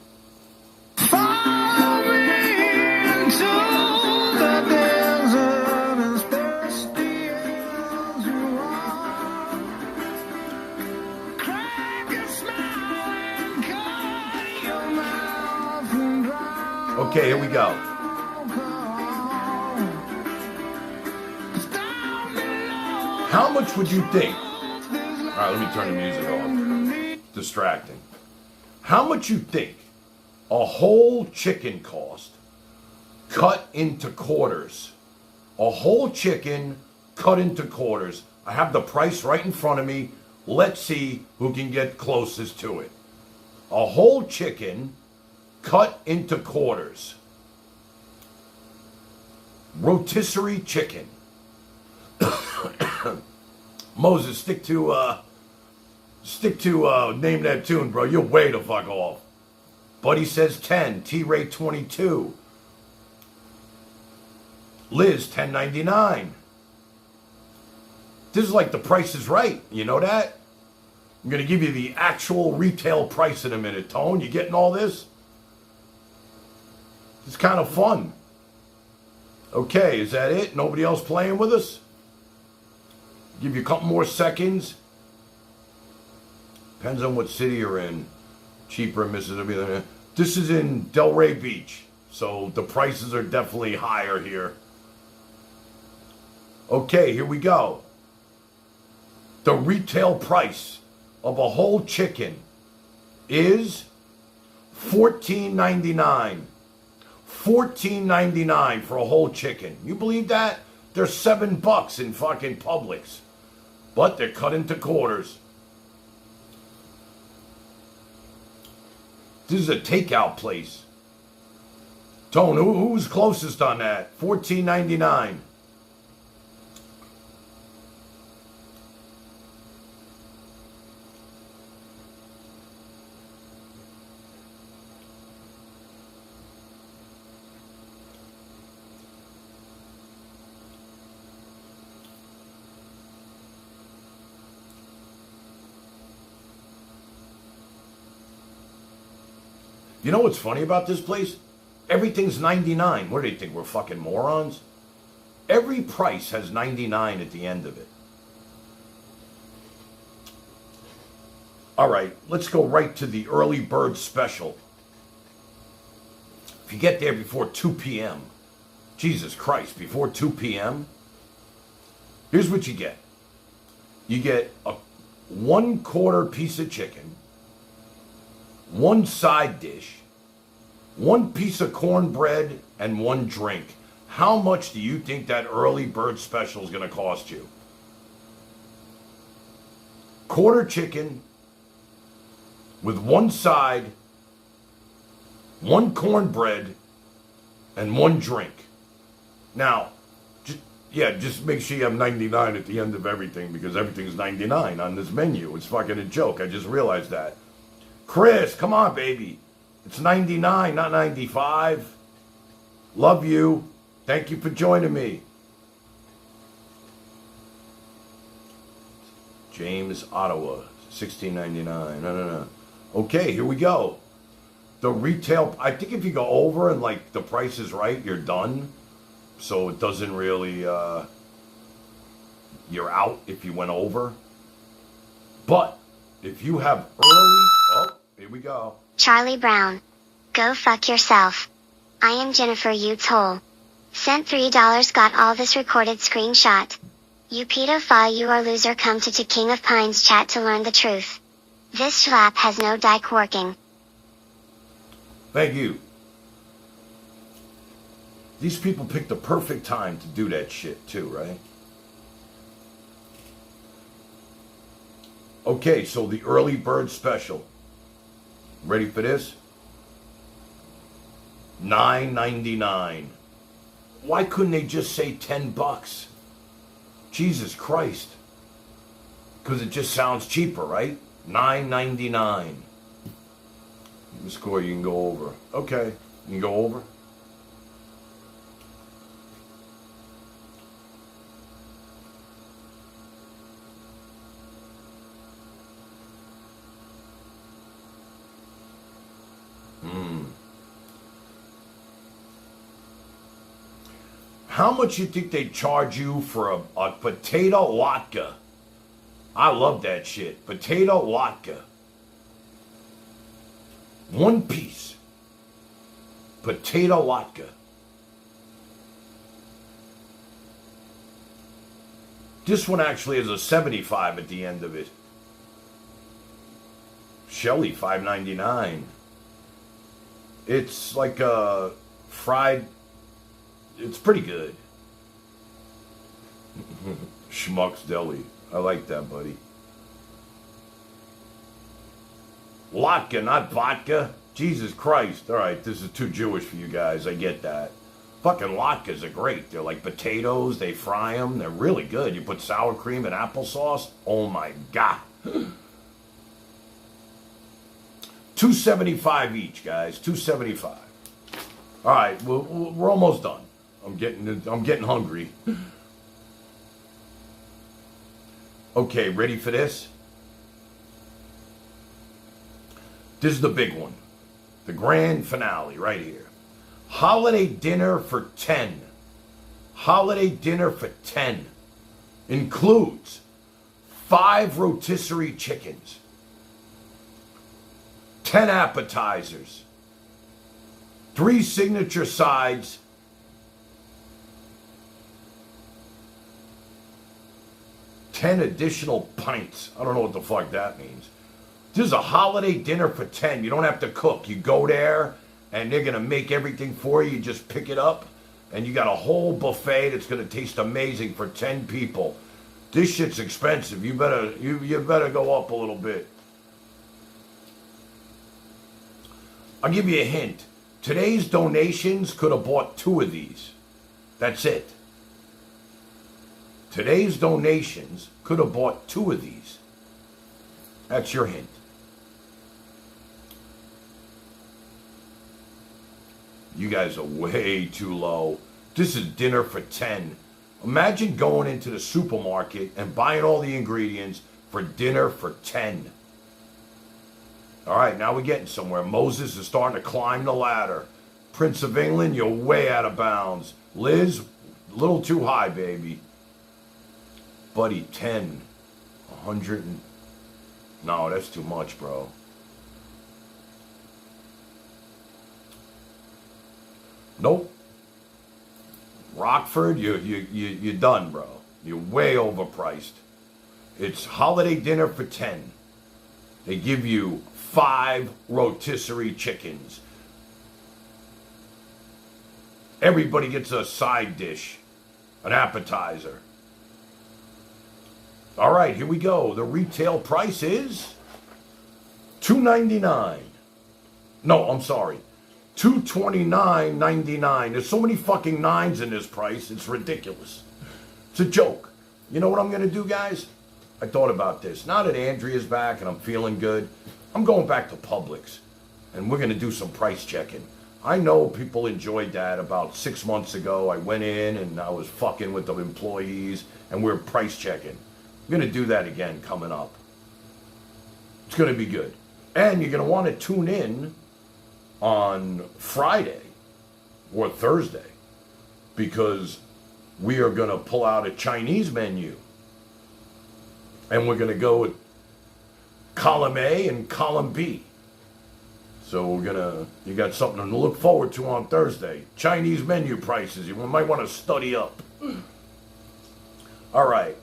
Okay, here we go. How much would you think? All right, let me turn the music off. Distracting. How much you think a whole chicken cost cut into quarters? A whole chicken cut into quarters. I have the price right in front of me. Let's see who can get closest to it. A whole chicken cut into quarters. Rotisserie chicken. Moses, stick to name that tune, bro. You're way the fuck off. Buddy says 10. T-Ray 22. Liz, $10.99. This is like the Price is Right. You know that? I'm going to give you the actual retail price in a minute. Tone, you getting all this? It's kind of fun. Okay, is that it? Nobody else playing with us? Give you a couple more seconds. Depends on what city you're in. Cheaper in Mississippi. This is in Delray Beach, so the prices are definitely higher here. Okay, here we go. The retail price of a whole chicken is $14.99. $14.99 for a whole chicken. You believe that? They're $7 in fucking Publix. But they're cut into quarters. This is a takeout place. Tone, who's closest on that? $14.99. You know what's funny about this place? Everything's 99. What do they think? We're fucking morons? Every price has 99 at the end of it. All right, let's go right to the early bird special. If you get there before 2 p.m., Jesus Christ, before 2 p.m., here's what you get. You get a 1/4 piece of chicken, 1 side dish, 1 piece of cornbread, and 1 drink. How much do you think that early bird special is going to cost you? 1/4 chicken with 1 side, 1 cornbread, and 1 drink. Now, Yeah, just make sure you have 99 at the end of everything because everything's 99 on this menu. It's fucking a joke. I just realized that. Chris, come on, baby. It's 99, not 95. Love you. Thank you for joining me. James, Ottawa, $16.99. No. Okay, here we go. The retail, I think if you go over and like the price is right, you're done. So it doesn't really, you're out if you went over. But if you have here we go. Charlie Brown. Go fuck yourself. I am Jennifer U. Toll. Sent $3, got all this recorded screenshot. You pedophile, you are loser, come to King of Pines chat to learn the truth. This schlap has no dike working. Thank you. These people picked the perfect time to do that shit too, right? Okay, so the early bird special. Ready for this? $9.99. Why couldn't they just say $10? Jesus Christ. Because it just sounds cheaper, right? $9.99. The score you can go over. Okay, you can go over. How much you think they charge you for a potato latke? I love that shit. Potato latke. One piece. Potato latke. This one actually has a 75 at the end of it. Shelly, $5.99. It's like a fried... It's pretty good. Schmuck's Deli. I like that, buddy. Latke, not vodka. Jesus Christ. All right, this is too Jewish for you guys. I get that. Fucking latkes are great. They're like potatoes. They fry them. They're really good. You put sour cream and applesauce. Oh, my God. $2.75 each, guys. $2.75. All right, we're almost done. I'm getting hungry. Okay, ready for this? This is the big one. The grand finale right here. Holiday dinner for 10. Holiday dinner for 10 includes 5 rotisserie chickens, 10 appetizers, 3 signature sides, 10 additional pints. I don't know what the fuck that means. This is a holiday dinner for 10. You don't have to cook. You go there, and they're going to make everything for you. You just pick it up, and you got a whole buffet that's going to taste amazing for 10 people. This shit's expensive. You better go up a little bit. I'll give you a hint. Today's donations could have bought 2 of these. That's it. Today's donations could have bought 2 of these. That's your hint. You guys are way too low. This is dinner for 10. Imagine going into the supermarket and buying all the ingredients for dinner for 10. All right, now we're getting somewhere. Moses is starting to climb the ladder. Prince of England, you're way out of bounds. Liz, a little too high, baby. Buddy, 10. 100 and... No, that's too much, bro. Nope. Rockford, you're done, bro. You're way overpriced. It's holiday dinner for 10. They give you 5 rotisserie chickens. Everybody gets a side dish, an appetizer. All right, here we go. The retail price is $2.99. No, I'm sorry. $229.99. There's so many fucking 9s in this price. It's ridiculous. It's a joke. You know what I'm going to do, guys? I thought about this. Now that Andrea's back and I'm feeling good, I'm going back to Publix. And we're going to do some price checking. I know people enjoyed that. About 6 months ago, I went in and I was fucking with the employees and we were price checking. I'm going to do that again coming up. It's going to be good. And you're going to want to tune in on Friday or Thursday because we are going to pull out a Chinese menu. And we're going to go with column A and column B. So you got something to look forward to on Thursday. Chinese menu prices. You might want to study up. All right.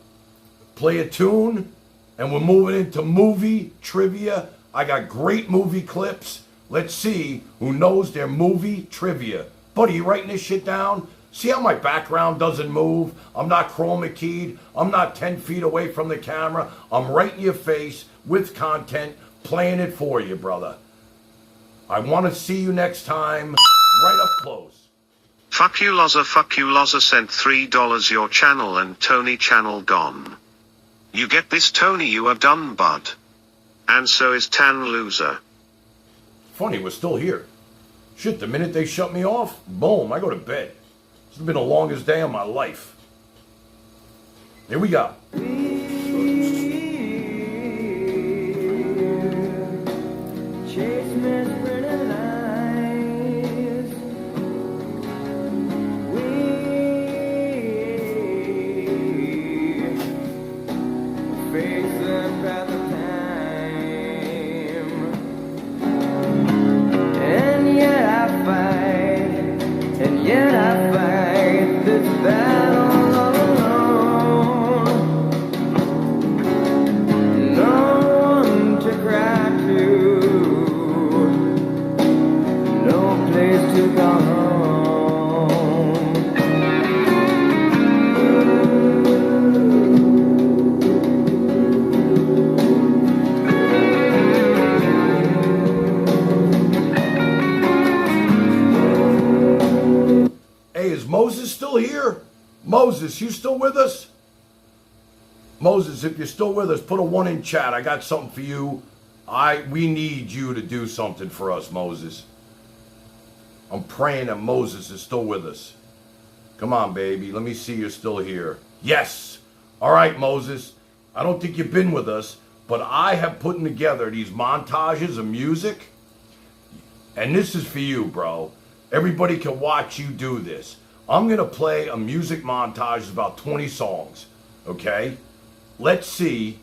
Play a tune, and we're moving into movie trivia. I got great movie clips. Let's see who knows their movie trivia. Buddy, you writing this shit down? See how my background doesn't move? I'm not chroma keyed. I'm not 10 feet away from the camera. I'm right in your face with content, playing it for you, brother. I want to see you next time, right up close. Fuck you Loza sent $3 your channel and Tony channel gone. You get this Tony, you are done bud. And so is Tan Loser. Funny, we're still here. Shit, the minute they shut me off, boom, I go to bed. This has been the longest day of my life. Here we go. Chase Miss Pretty Lies. We face up at the time, and yet I fight, and yet I fight this battle all alone. No one to cry to. Place to go home. Hey, is Moses still here? Moses, you still with us? Moses, if you're still with us, put a 1 in chat. I got something for you. We need you to do something for us, Moses. I'm praying that Moses is still with us. Come on, baby. Let me see you're still here. Yes. All right, Moses. I don't think you've been with us, but I have put together these montages of music. And this is for you, bro. Everybody can watch you do this. I'm going to play a music montage of about 20 songs. Okay? Let's see.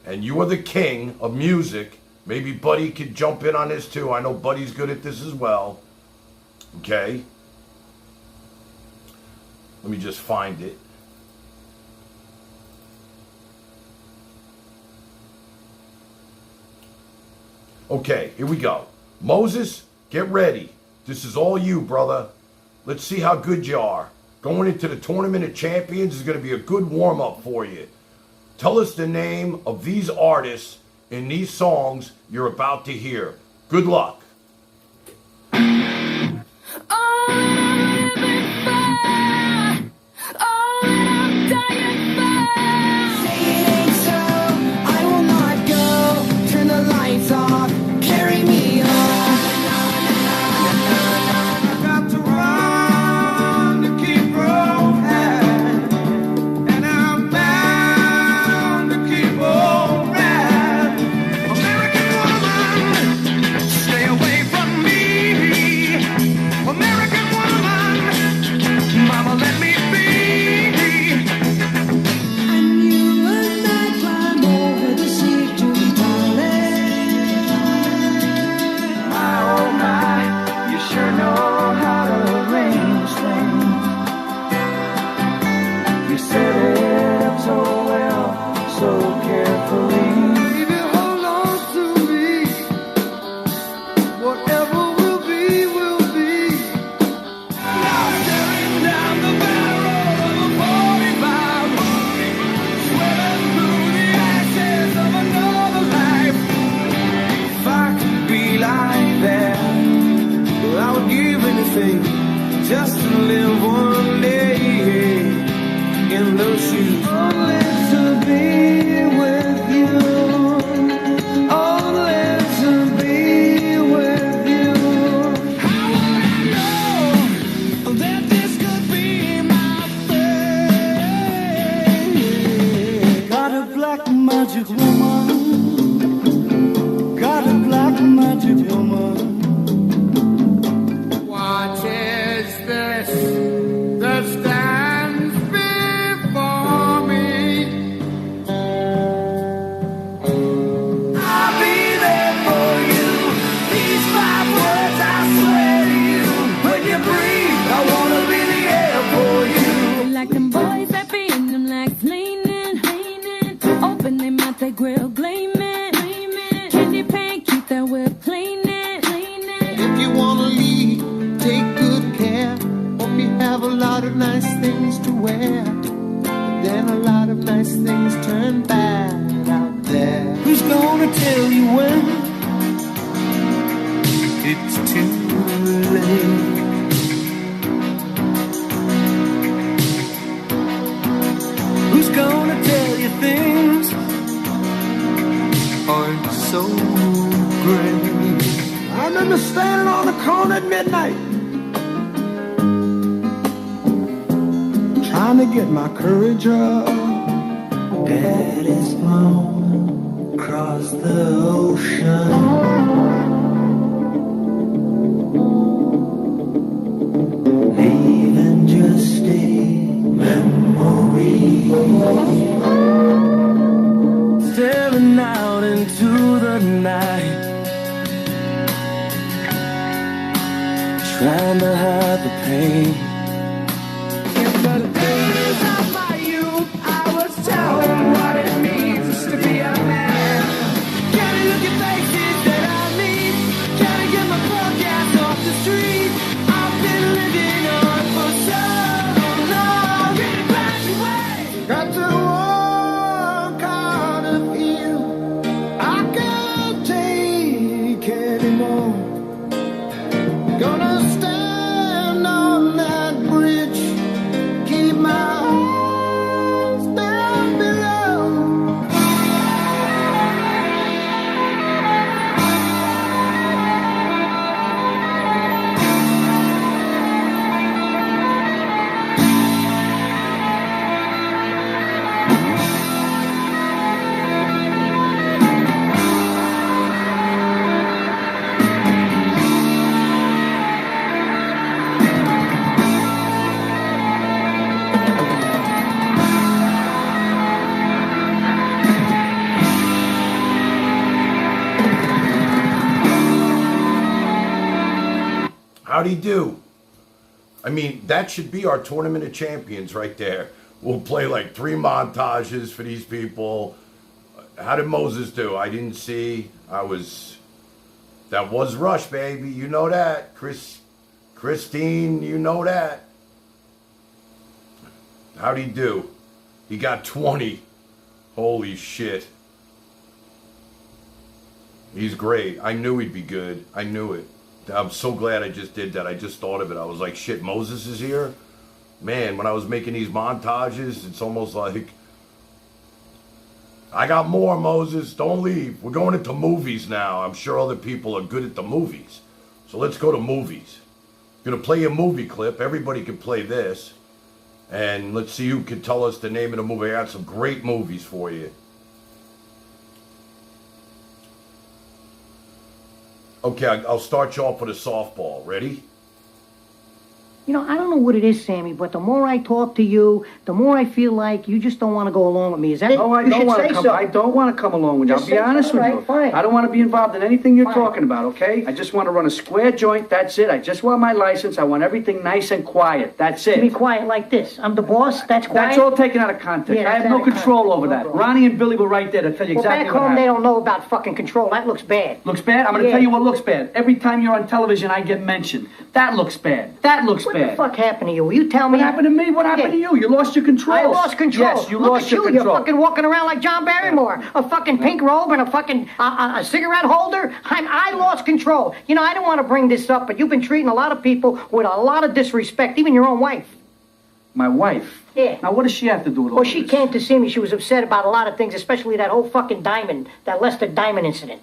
And you are the king of music. Maybe Buddy could jump in on this too. I know Buddy's good at this as well. Okay, let me just find it. Okay, here we go. Moses, get ready. This is all you, brother. Let's see how good you are. Going into the Tournament of Champions is going to be a good warm-up for you. Tell us the name of these artists in these songs you're about to hear. Good luck. Stay away from me, American woman. grill gleaming. Candy paint, keep that whip cleaning. If you wanna leave, take good care. Hope you have a lot of nice things to wear. But then a lot of nice things turn bad out there. Who's gonna tell you when it's too late? Who's gonna tell you things aren't so great? I remember standing on the corner at midnight, trying to get my courage up. Daddy's mom across the ocean, leaving just a memory. Staring out into the night, trying to hide the pain. In the days of my youth, I was told what it means to be a man. Can I look at faces that I meet? Can I get my podcast off the street? I've been living on for so long. Getting back away. Got to walk out of here. I can't take anymore. Gonna stand on that bridge, keep my eyes down below. How'd he do? I mean, that should be our Tournament of Champions right there. We'll play like 3 montages for these people. How did Moses do? I didn't see. That was Rush, baby. You know that. Christine, you know that. How'd he do? He got 20. Holy shit. He's great. I knew he'd be good. I knew it. I'm so glad I just did that. I just thought of it. I was like, shit, Moses is here? Man, when I was making these montages, it's almost like, I got more, Moses. Don't leave. We're going into movies now. I'm sure other people are good at the movies. So let's go to movies. I'm going to play a movie clip. Everybody can play this. And let's see who can tell us the name of the movie. I got some great movies for you. Okay, I'll start you off with a softball. Ready? You know, I don't know what it is, Sammy, but the more I talk to you, the more I feel like you just don't want to go along with me. Is that it? No, I You don't should want say to come. so. I don't want to come along with you. I'll Just be say honest so. with All you. right, fine. I don't want to be involved in anything you're Fine. talking about, okay? I just want to run a square joint. That's it. I just want my license. I want everything nice and quiet. That's it. To be quiet like this. I'm the boss. That's quiet. That's all taken out of context. Yeah, I have that's no out of control context. over No that. problem. Ronnie and Billy were right there to tell you Well, exactly back what home, they happened. don't know about fucking control. That looks bad. Looks bad? I'm going to Yeah. tell you what looks bad. Every time you're on television, I get mentioned. That looks bad. That looks What bad. the fuck happened to you? Will you tell me? What happened to me? What happened to you? You lost your control. I lost control. Yes, you Look lost at your you. control. You're fucking walking around like John Barrymore. A fucking pink robe and a fucking a cigarette holder. I lost control. You know, I don't want to bring this up, but you've been treating a lot of people with a lot of disrespect, even your own wife. My wife? Yeah. Now, what does she have to do with all Well, she this? came to see me. She was upset about a lot of things, especially that whole fucking diamond, that Lester Diamond incident.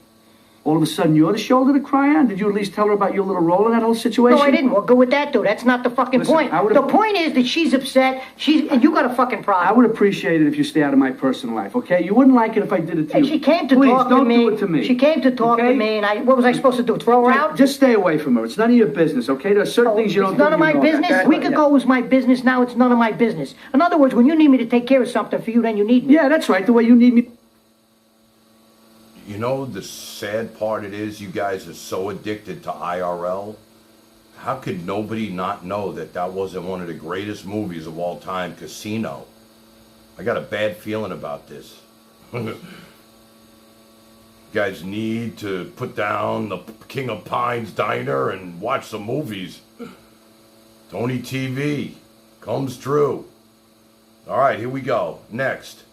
All of a sudden, you're the shoulder to cry on? Did you at least tell her about your little role in that whole situation? No, I didn't. What good would that do? That's not the fucking Listen, point. I would've- The point is that she's upset. And you got a fucking problem. I would appreciate it if you stay out of my personal life, okay? You wouldn't like it if I did it to And you. she came to Please, talk don't to me. do it to me. She came to talk okay? to me, and what was I supposed to do? Throw her out? Just stay away from her. It's none of your business, okay? There are certain things you don't It's do. none of you my know that. business. That's A week right, ago was my business. Now it's none of my business. In other words, when you need me to take care of something for you, then you need me. Yeah, that's right. The way you need me. You know, the sad part it is, you guys are so addicted to IRL. How could nobody not know that that wasn't one of the greatest movies of all time, Casino? I got a bad feeling about this. guys need to put down the King of Pines Diner and watch some movies. Tony TV comes true. All right, here we go. Next.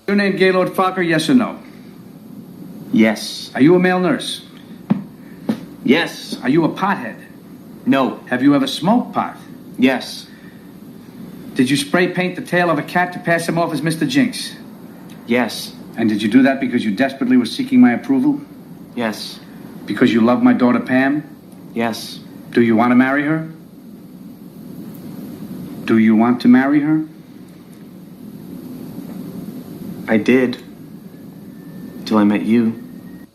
Your name Gaylord Fokker, yes or no? Yes. Are you a male nurse? Yes. Are you a pothead? No. Have you ever smoked pot? Yes. Did you spray paint the tail of a cat to pass him off as Mr. Jinx? Yes. And did you do that because you desperately were seeking my approval? Yes. Because you love my daughter Pam? Yes. Do you want to marry her? Do you want to marry her? I did. Till I met you.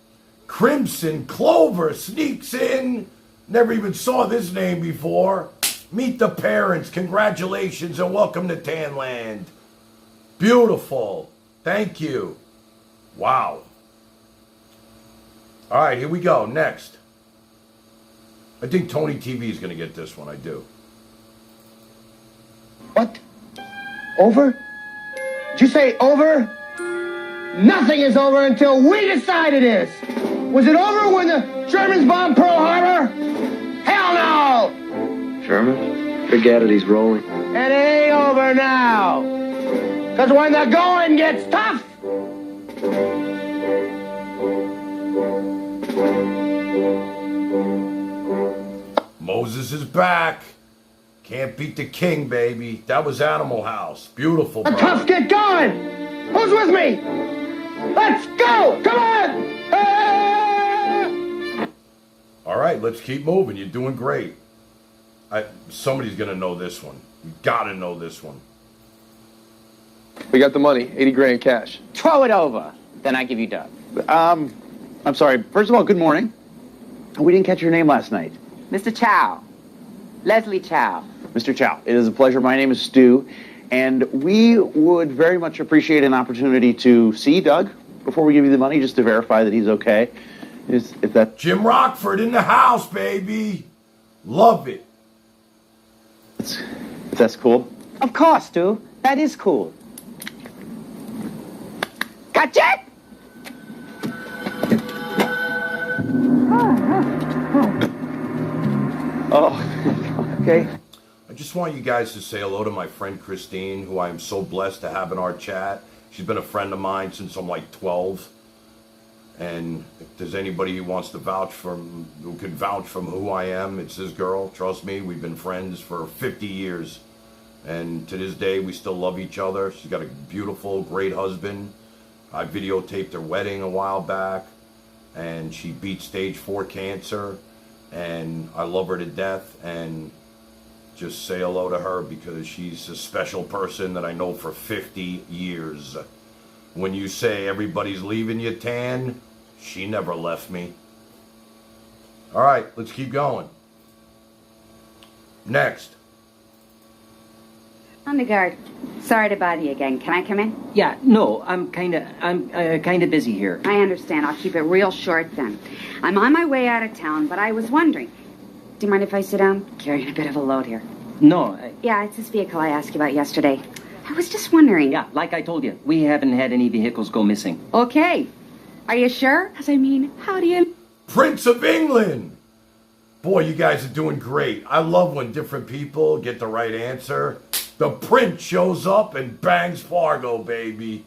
Crimson Clover sneaks in. Never even saw this name before. Meet the parents. Congratulations and welcome to Tanland. Beautiful. Thank you. Wow. All right, here we go. Next. I think Tony TV is going to get this one. I do. What? Over? Did you say over? Nothing is over until we decide it is. Was it over when the Germans bombed Pearl Harbor? Hell no! Sherman? Forget it, he's rolling. It ain't over now. Because when the going gets tough, Moses is back. Can't beat the king, baby. That was Animal House. Beautiful, the bro. tough get going. Who's with me? Let's go! Come on! Ah! All right, let's keep moving. You're doing great. Somebody's going to know this one. You got to know this one. We got the money, 80 grand cash. Throw it over. Then I give you Doug. I'm sorry. First of all, good morning. We didn't catch your name last night. Mr. Chow. Leslie Chow. Mr. Chow, it is a pleasure. My name is Stu, and we would very much appreciate an opportunity to see Doug before we give you the money, just to verify that he's okay. If that Jim Rockford in the house, baby. Love it. If that's cool. Of course, Stu. That is cool. Gotcha! Oh, okay. I just want you guys to say hello to my friend Christine, who I am so blessed to have in our chat. She's been a friend of mine since I'm like 12. And if there's anybody who wants to who can vouch from who I am, it's this girl. Trust me, we've been friends for 50 years. And to this day, we still love each other. She's got a beautiful, great husband. I videotaped her wedding a while back. And she beat stage 4 cancer. And I love her to death. And just say hello to her because she's a special person that I know for 50 years. When you say everybody's leaving you, Tan, she never left me. All right, let's keep going. Next. Underguard, sorry to bother you again. Can I come in? Yeah, no, I'm kind of busy here. I understand. I'll keep it real short then. I'm on my way out of town, but I was wondering. Do you mind if I sit down? Carrying a bit of a load here. No. Yeah, it's this vehicle I asked you about yesterday. I was just wondering. Yeah, like I told you, we haven't had any vehicles go missing. Okay. Are you sure? Because I mean, how do you... Prince of England! Boy, you guys are doing great. I love when different people get the right answer. The prince shows up and bangs Fargo, baby.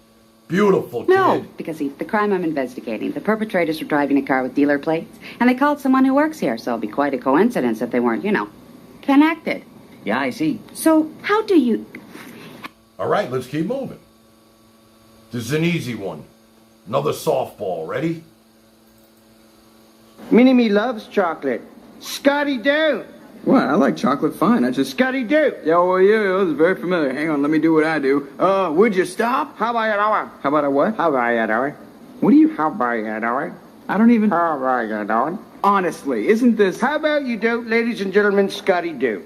Beautiful kid. No, because the crime I'm investigating, the perpetrators were driving a car with dealer plates, and they called someone who works here, so it'd be quite a coincidence if they weren't, connected. Yeah, I see. So, how do you... All right, let's keep moving. This is an easy one. Another softball. Ready? Minnie-Me loves chocolate. Scotty Doe. What? I like chocolate fine. I just... Scotty Doe. Yeah, well, yeah, this is very familiar. Hang on, let me do what I do. Would you stop? How about an hour? How about a what? How about an hour? What do you... How about an hour? I don't even... How about an hour? Honestly, isn't this... How about you do, ladies and gentlemen, Scotty Doe?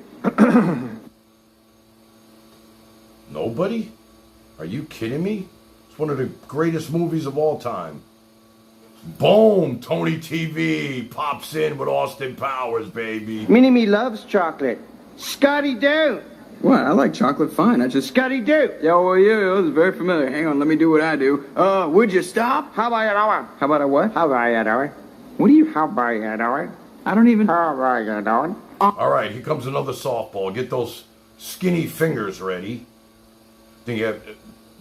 Nobody? Are you kidding me? It's one of the greatest movies of all time. Boom! Tony TV pops in with Austin Powers, baby. Minnie-Me loves chocolate. Scotty Doe. What? I like chocolate fine. I just... Scotty do. Yeah, well, yeah, this is very familiar. Hang on, let me do what I do. Would you stop? How about you doing? How about a what? How about you doing? What do you... How about you doing? I don't even... How about you doing? All right, here comes another softball. Get those skinny fingers ready. I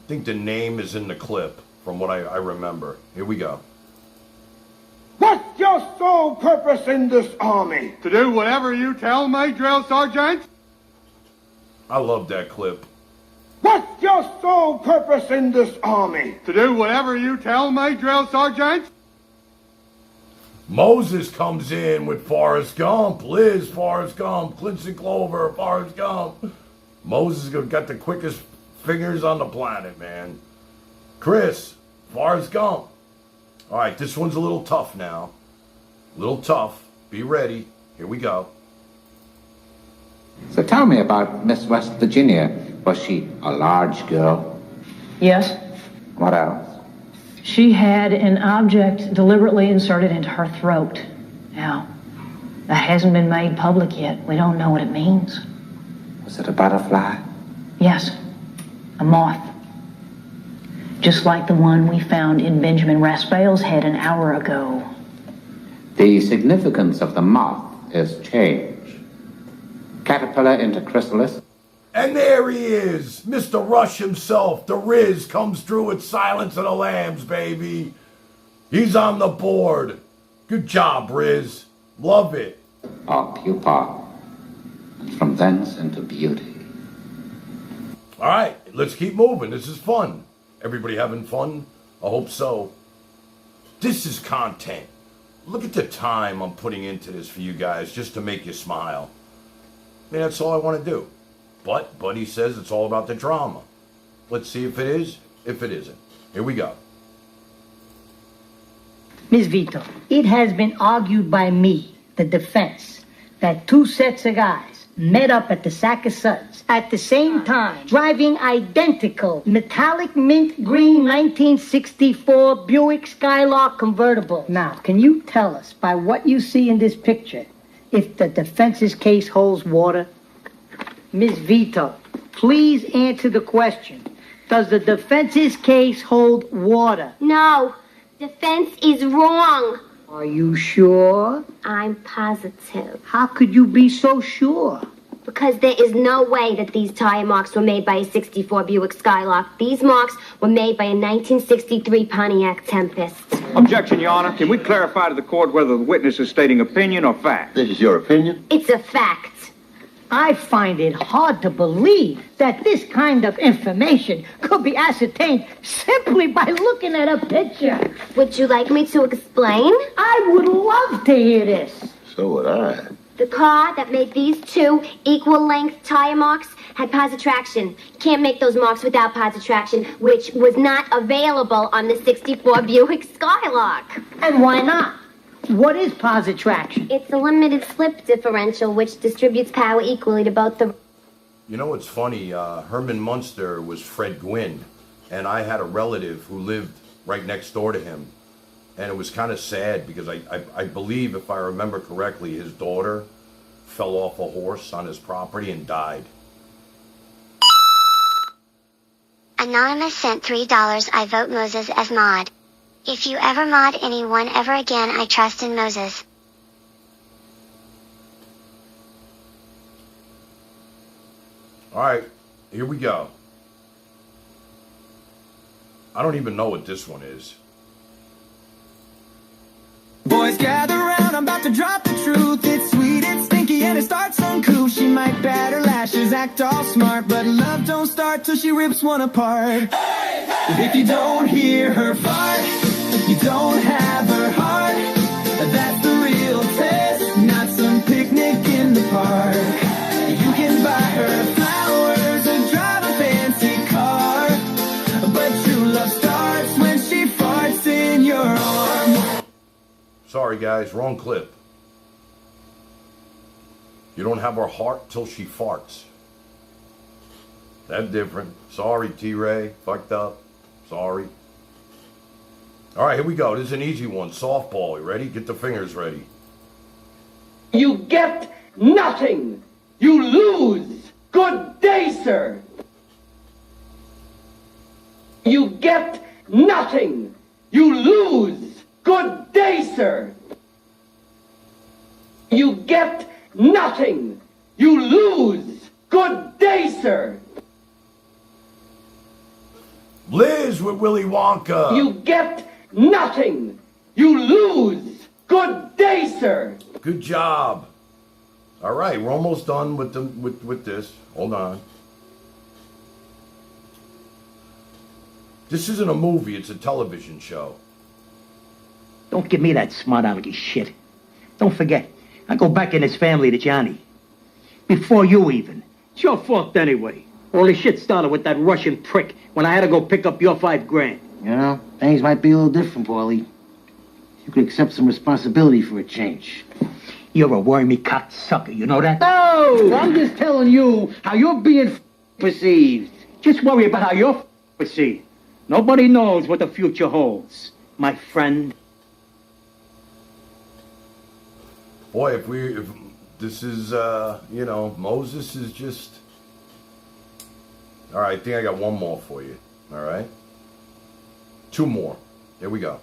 think the name is in the clip, from what I remember. Here we go. What's your sole purpose in this army? To do whatever you tell me, drill sergeant. I love that clip. What's your sole purpose in this army? To do whatever you tell me, drill sergeant. Moses comes in with Forrest Gump, Liz, Forrest Gump, Clinton Clover, Forrest Gump. Moses got the quickest fingers on the planet, man. Chris, Forrest Gump. All right, this one's a little tough now. A little tough. Be ready. Here we go. So tell me about Miss West Virginia. Was she a large girl? Yes. What else? She had an object deliberately inserted into her throat. Now, that hasn't been made public yet. We don't know what it means. Was it a butterfly? Yes, a moth. Just like the one we found in Benjamin Raspail's head an hour ago. The significance of the moth is change. Caterpillar into chrysalis. And there he is, Mr. Rush himself. The Riz comes through with Silence of the Lambs, baby. He's on the board. Good job, Riz. Love it. Oh, pupa. And from thence into beauty. All right, let's keep moving. This is fun. Everybody having fun? I hope so. This is content. Look at the time I'm putting into this for you guys just to make you smile. I mean, that's all I want to do. But Buddy says it's all about the drama. Let's see if it is, if it isn't. Here we go. Ms. Vito, it has been argued by me, the defense, that two sets of guys met up at the Sack of Suds at the same time, driving identical metallic mint green 1964 Buick Skylark convertible. Now, can you tell us, by what you see in this picture, if the defense's case holds water? Ms. Vito, please answer the question. Does the defense's case hold water? No, defense is wrong. Are you sure? I'm positive. How could you be so sure? Because there is no way that these tire marks were made by a 64 Buick Skylark. These marks were made by a 1963 Pontiac Tempest. Objection, Your Honor. Can we clarify to the court whether the witness is stating opinion or fact? This is your opinion? It's a fact. I find it hard to believe that this kind of information could be ascertained simply by looking at a picture. Would you like me to explain? I would love to hear this. So would I. The car that made these two equal-length tire marks had positive traction. Can't make those marks without positive traction, which was not available on the 64 Buick Skylark. And why not? What is positive traction? It's a limited slip differential which distributes power equally to both the... You know what's funny? Herman Munster was Fred Gwynn, and I had a relative who lived right next door to him. And it was kind of sad because I believe, if I remember correctly, his daughter fell off a horse on his property and died. Anonymous sent $3. I vote Moses as mod. If you ever mod anyone ever again, I trust in Moses. All right, here we go. I don't even know what this one is. Boys gather round, I'm about to drop the truth. It's sweet, it's stinky, and it starts uncool. She might bat her lashes, act all smart, but love don't start till she rips one apart. Hey, hey, if you don't hear her fart, you don't have her heart. That's the real test, not some picnic in the park. You can buy her flowers and drive a fancy car, but true love starts when she farts in your arm. Sorry, guys, wrong clip. You don't have her heart till she farts. That's different. Sorry, T-Ray. Fucked up. Sorry. All right, here we go. This is an easy one. Softball. You ready? Get the fingers ready. You get nothing. You lose. Good day, sir. You get nothing. You lose. Good day, sir. You get nothing. You lose. Good day, sir. Liz with Willy Wonka. You get nothing. You lose. Good day, sir. Good job. All right, we're almost done with this. Hold on. This isn't a movie, it's a television show. Don't give me that smart alecky shit. Don't forget, I go back in this family to Johnny. Before you even. It's your fault anyway. All this shit started with that Russian prick when I had to go pick up your $5,000. You know, things might be a little different, Paulie. You could accept some responsibility for a change. You're a wormy cocksucker, you know that? No! I'm just telling you how you're being perceived. Just worry about how you're perceived. Nobody knows what the future holds, my friend. Boy, if this is, Moses is just... All right, I think I got one more for you, all right? Two more. Here we go.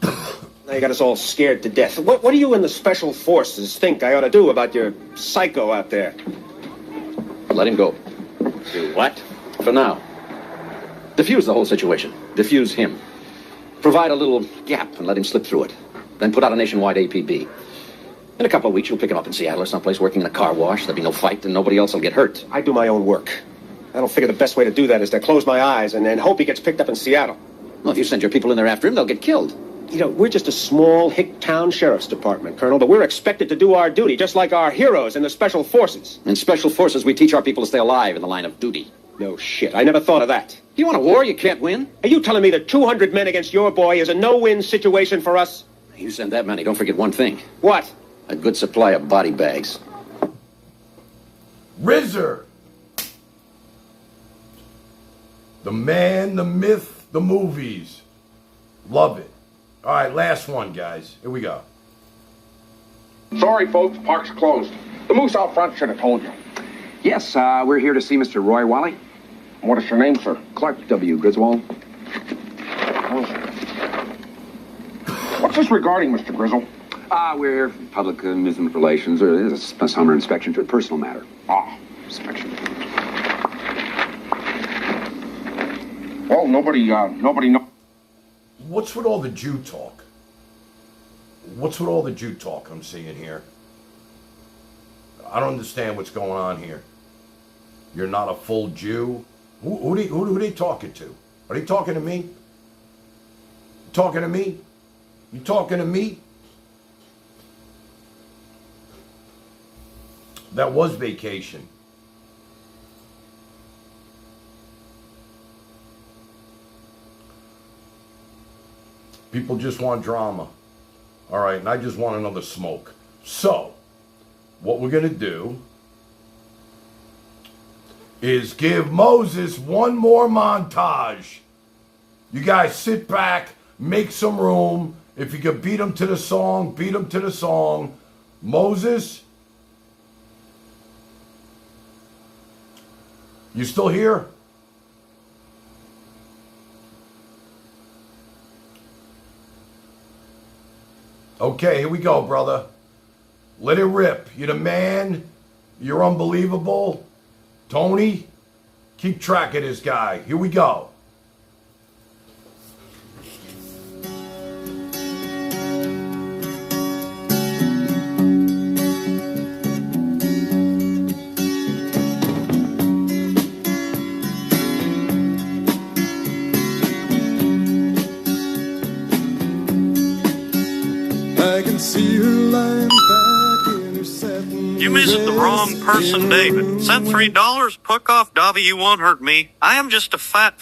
Now you got us all scared to death. What do you in the Special Forces think I ought to do about your psycho out there? Let him go. Do what? For now. Diffuse the whole situation. Diffuse him. Provide a little gap and let him slip through it. Then put out a nationwide APB. In a couple of weeks, you'll pick him up in Seattle or someplace working in a car wash. There'll be no fight and nobody else will get hurt. I do my own work. I don't figure the best way to do that is to close my eyes and hope he gets picked up in Seattle. Well, if you send your people in there after him, they'll get killed. You know, we're just a small hick town sheriff's department, Colonel, but we're expected to do our duty, just like our heroes in the Special Forces. In Special Forces, we teach our people to stay alive in the line of duty. No shit. I never thought of that. You want a war you can't win? Are you telling me that 200 men against your boy is a no-win situation for us? You send that many, don't forget one thing. What? A good supply of body bags. RZA. The man, the myth, the movies. Love it. All right, last one, guys. Here we go. Sorry, folks, park's closed. The moose out front should have told you. Yes, we're here to see Mr. Roy Wally. What is your name, sir? Clark W. Griswold. What's this regarding, Mr. Grizzle? We're here for public amusement relations, or this is a summer inspection to a personal matter. Inspection. Well, nobody knows. What's with all the Jew talk? What's with all the Jew talk I'm seeing here? I don't understand what's going on here. You're not a full Jew? Who are they talking to? Are they talking to me? Talking to me? You talking to me? That was Vacation. People just want drama. All right, and I just want another smoke. So, what we're going to do is give Moses one more montage. You guys sit back, make some room. If you can beat him to the song, beat him to the song. Moses, you still here? Okay, here we go, brother. Let it rip. You're the man. You're unbelievable. Tony, keep track of this guy. Here we go. I can see her lying back in her satin. You visited the wrong person, David. Sent $3. Puck off, Davi. You won't hurt me. I am just a fat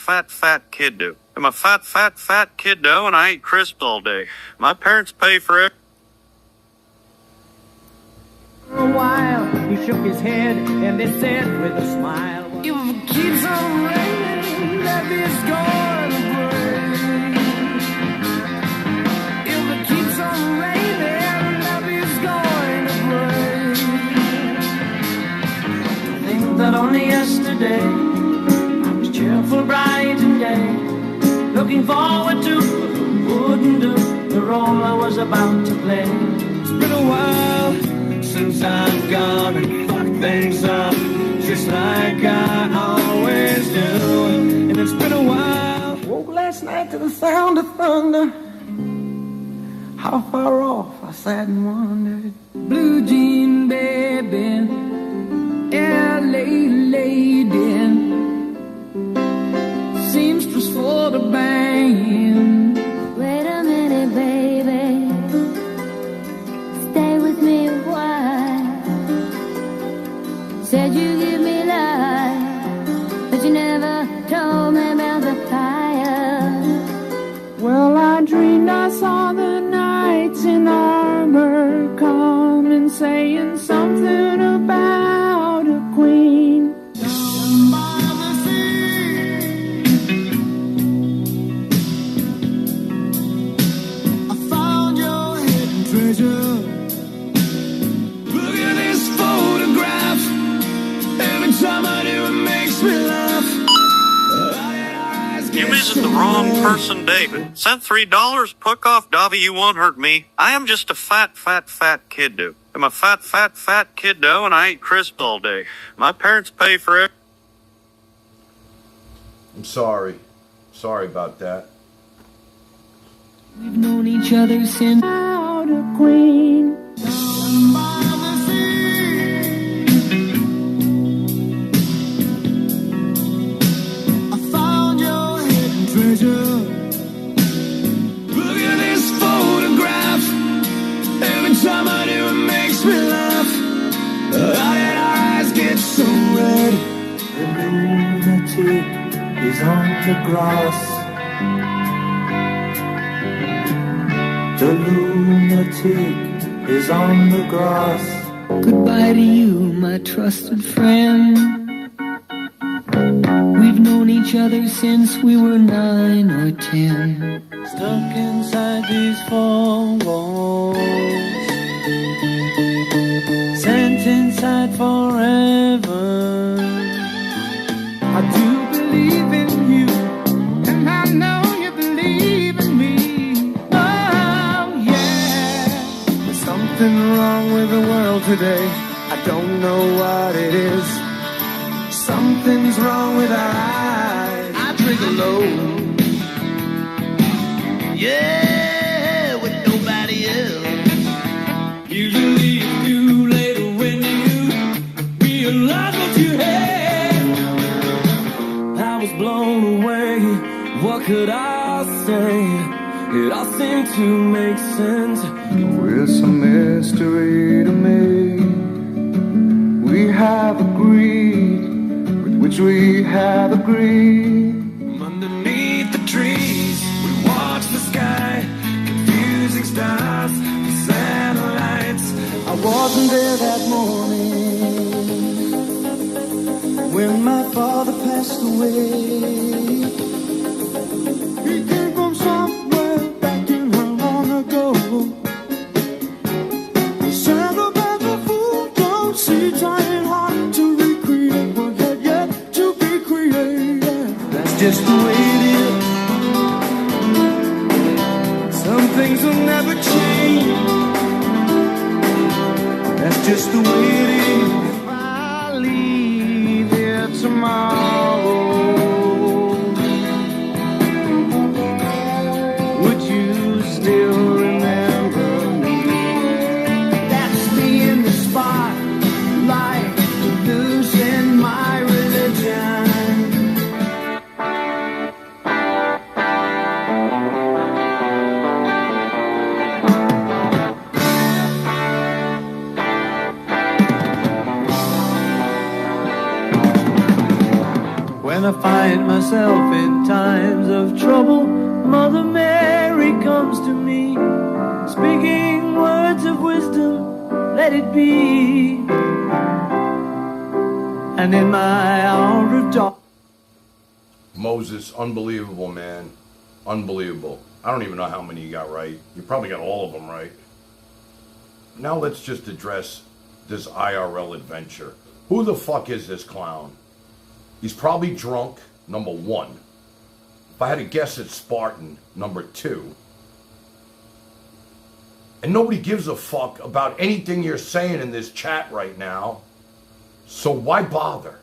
kiddo. I'm a fat kiddo, and I eat crisps all day. My parents pay for it. For a while, he shook his head and they said with a smile, if it keeps on raining, love is going to break. If it keeps on raining, love is going to break. about to play. It's been a while since I've gone and fucked things up, just like I always do. And it's been a while. Woke last night to the sound of thunder. How far off I sat and wondered. Blue jean baby, LA lady, seamstress for the band. Wait a minute, baby. Stay with me a while. Said you give me life, but you never told me about the fire. Well, I dreamed I saw the knights in armor coming, saying something about a queen. I found your hidden treasure. Look at this photograph. Every time I do, it makes me laugh. You visited the wrong person, David. Sent $3. Puck off, Dobby, you won't hurt me. I am just a fat kiddo. I'm a fat kiddo, and I eat crisps all day. My parents pay for it. I'm sorry. Sorry about that. We've known each other since out a queen. I found your hidden treasure. Look at this photograph. Every time I do, it makes me laugh. How did our eyes get so red? The lunatic is on the grass. The lunatic is on the grass. Goodbye to you, my trusted friend. We've known each other since we were 9 or 10. Stuck inside these four walls, sent inside forever. I do believe in you, and I know you believe in me. Oh, yeah. There's something wrong with the world today. I don't know what it is. Something's wrong with our eyes. I drink alone. Yeah, with nobody else. Usually it's too late when you realize what you had. I was blown away. What could I say? It all seemed to make sense. With some mystery to me, we have agreed, with which we have agreed. Underneath the trees, we watch the sky, confusing stars, the satellites. I wasn't there that morning when my father passed away. He came from somewhere back in how long ago. Said the best of fool don't see, trying hard to recreate what had yet to be created. That's just the way it is. Some things will never change. That's just the way it is. If I leave here tomorrow, would you still remember me? That's me in the spotlight, losing my religion. When I find myself in times of trouble, Mother Mary comes to me, speaking words of wisdom, let it be. And in my hour of dark. Moses, unbelievable, man. Unbelievable. I don't even know how many you got right. You probably got all of them right. Now let's just address this IRL adventure. Who the fuck is this clown? He's probably drunk, number one. If I had to guess, it's Spartan, number two. And nobody gives a fuck about anything you're saying in this chat right now. So why bother?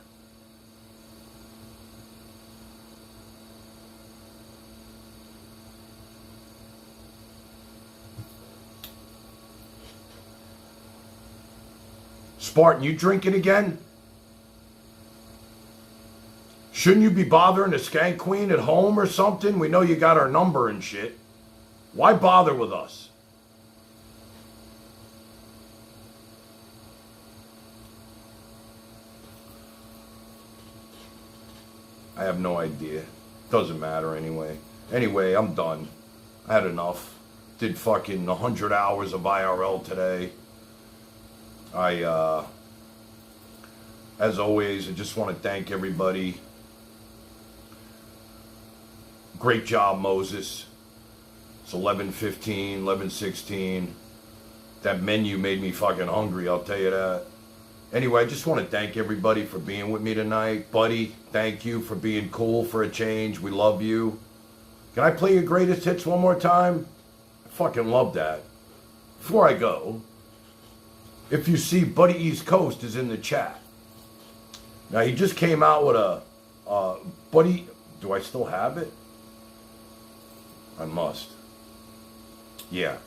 Spartan, you drinking again? Shouldn't you be bothering the Skank Queen at home or something? We know you got her number and shit. Why bother with us? I have no idea. Doesn't matter anyway. Anyway, I'm done. I had enough. Did fucking 100 hours of IRL today. As always, I just want to thank everybody. Great job, Moses. It's 11:15, 11:16. That menu made me fucking hungry, I'll tell you that. Anyway, I just want to thank everybody for being with me tonight. Buddy, thank you for being cool for a change. We love you. Can I play your greatest hits one more time? I fucking love that. Before I go, if you see, Buddy East Coast is in the chat. Now, he just came out with a... Buddy... Do I still have it? I must. Yeah.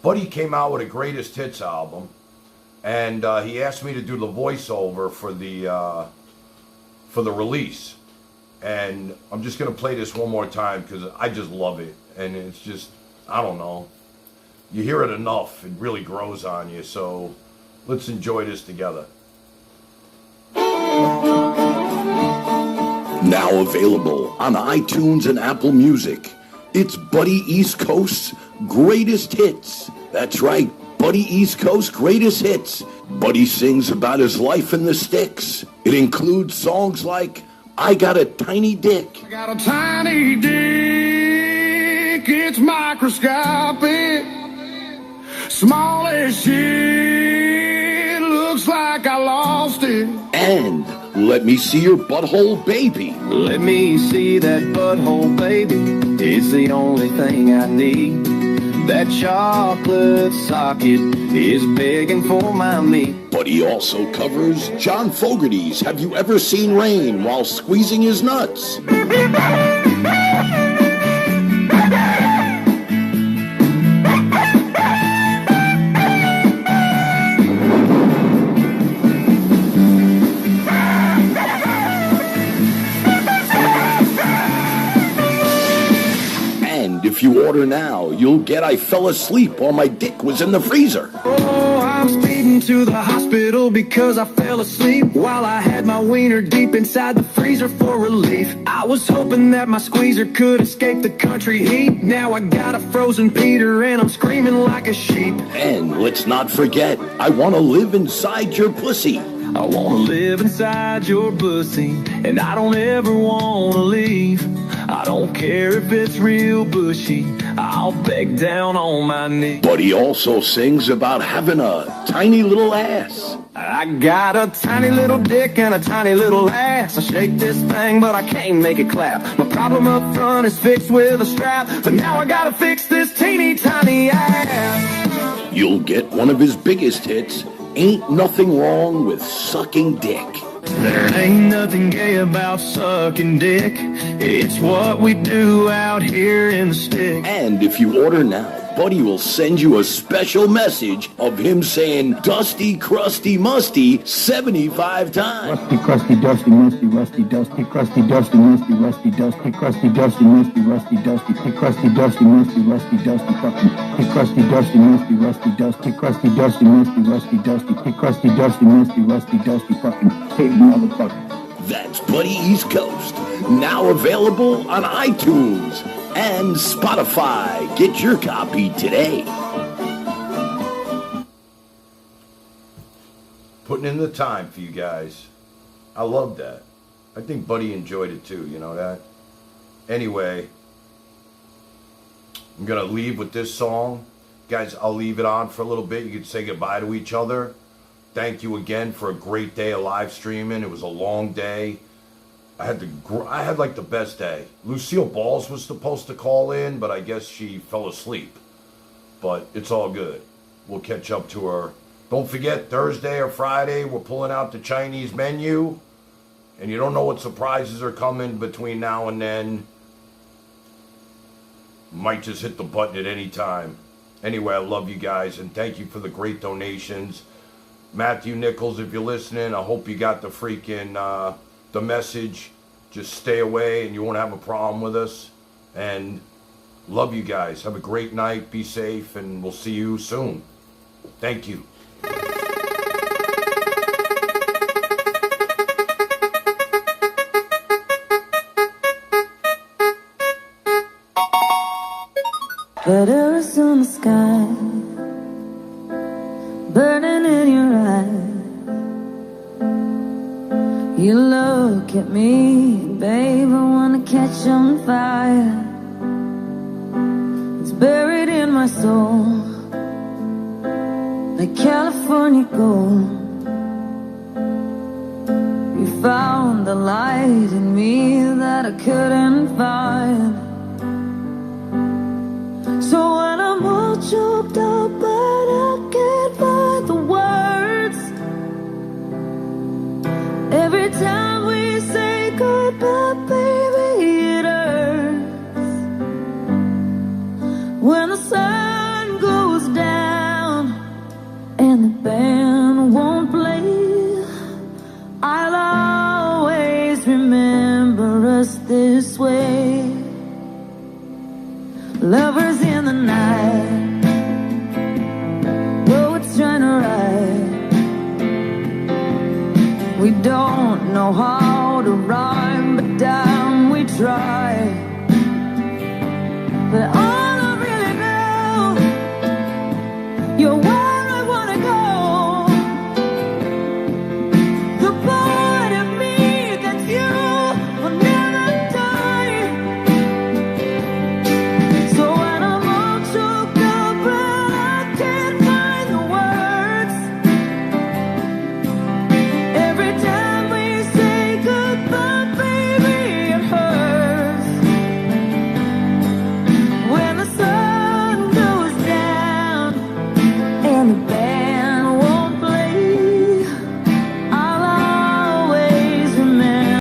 Buddy came out with a greatest hits album. And he asked me to do the voiceover for the release. And I'm just going to play this one more time because I just love it. And it's just, I don't know. You hear it enough, it really grows on you. So let's enjoy this together. Now available on iTunes and Apple Music. It's Buddy East Coast's Greatest Hits. That's right, Buddy East Coast Greatest Hits. Buddy sings about his life in the sticks. It includes songs like I Got a Tiny Dick. I got a tiny dick, it's microscopic, small as shit, looks like I lost it. And Let Me See Your Butthole Baby. Let me see that butthole, baby, it's the only thing I need. That chocolate socket is begging for my meat. But he also covers John Fogerty's Have You Ever Seen Rain While Squeezing His Nuts? If you order now, you'll get I Fell Asleep While My Dick Was in the Freezer. Oh, I'm speeding to the hospital because I fell asleep while I had my wiener deep inside the freezer for relief. I was hoping that my squeezer could escape the country heat. Now I got a frozen Peter and I'm screaming like a sheep. And let's not forget, I Want to Live Inside Your Pussy. I want to live inside your pussy, and I don't ever want to leave. I don't care if it's real bushy, I'll beg down on my knees. But he also sings about having a tiny little ass. I got a tiny little dick and a tiny little ass. I shake this thing, but I can't make it clap. My problem up front is fixed with a strap, but now I gotta fix this teeny tiny ass. You'll get one of his biggest hits, Ain't Nothing Wrong with Sucking Dick. There ain't nothing gay about sucking dick. It's what we do out here in the stick. And if you order now, Buddy will send you a special message of him saying Dusty, Crusty, Musty 75 times. Rusty, crusty, dusty, musty, rusty, dusty, crusty, dusty, musty, rusty, dusty, crusty, dusty, musty, rusty, dusty, crusty, dusty, musty, rusty, dusty, fucking, crusty, dusty, musty, rusty, dusty, crusty, dusty, musty, rusty, dusty, crusty, dusty, musty, rusty, dusty, fucking, hey, motherfucker. That's Buddy East Coast, now available on iTunes and Spotify. Get your copy today. Putting in the time for you guys. I love that. I think Buddy enjoyed it too, you know that? Anyway, I'm going to leave with this song. Guys, I'll leave it on for a little bit. You can say goodbye to each other. Thank you again for a great day of live streaming. It was a long day. I had like the best day. Lucille Balls was supposed to call in, but I guess she fell asleep. but it's all good. We'll catch up to her. Don't forget, Thursday or Friday, we're pulling out the Chinese menu. And you don't know what surprises are coming between now and then. Might just hit the button at any time. Anyway, I love you guys, and thank you for the great donations. Matthew Nichols, if you're listening, I hope you got the freaking, the message. Just stay away and you won't have a problem with us. And love you guys. Have a great night. Be safe, and we'll see you soon. Thank you. Letters on the sky, burning in your eyes. You look at me, babe, I wanna catch on fire. It's buried in my soul, like California gold. You found the light in me that I couldn't find. So when I'm all choked up but I can't find the words, every time we say goodbye, baby, it hurts. When the sun goes down and the band won't play, I'll always remember us this way. Lovers in the night, poets trying to write. We don't know how to rhyme, but damn, we try. But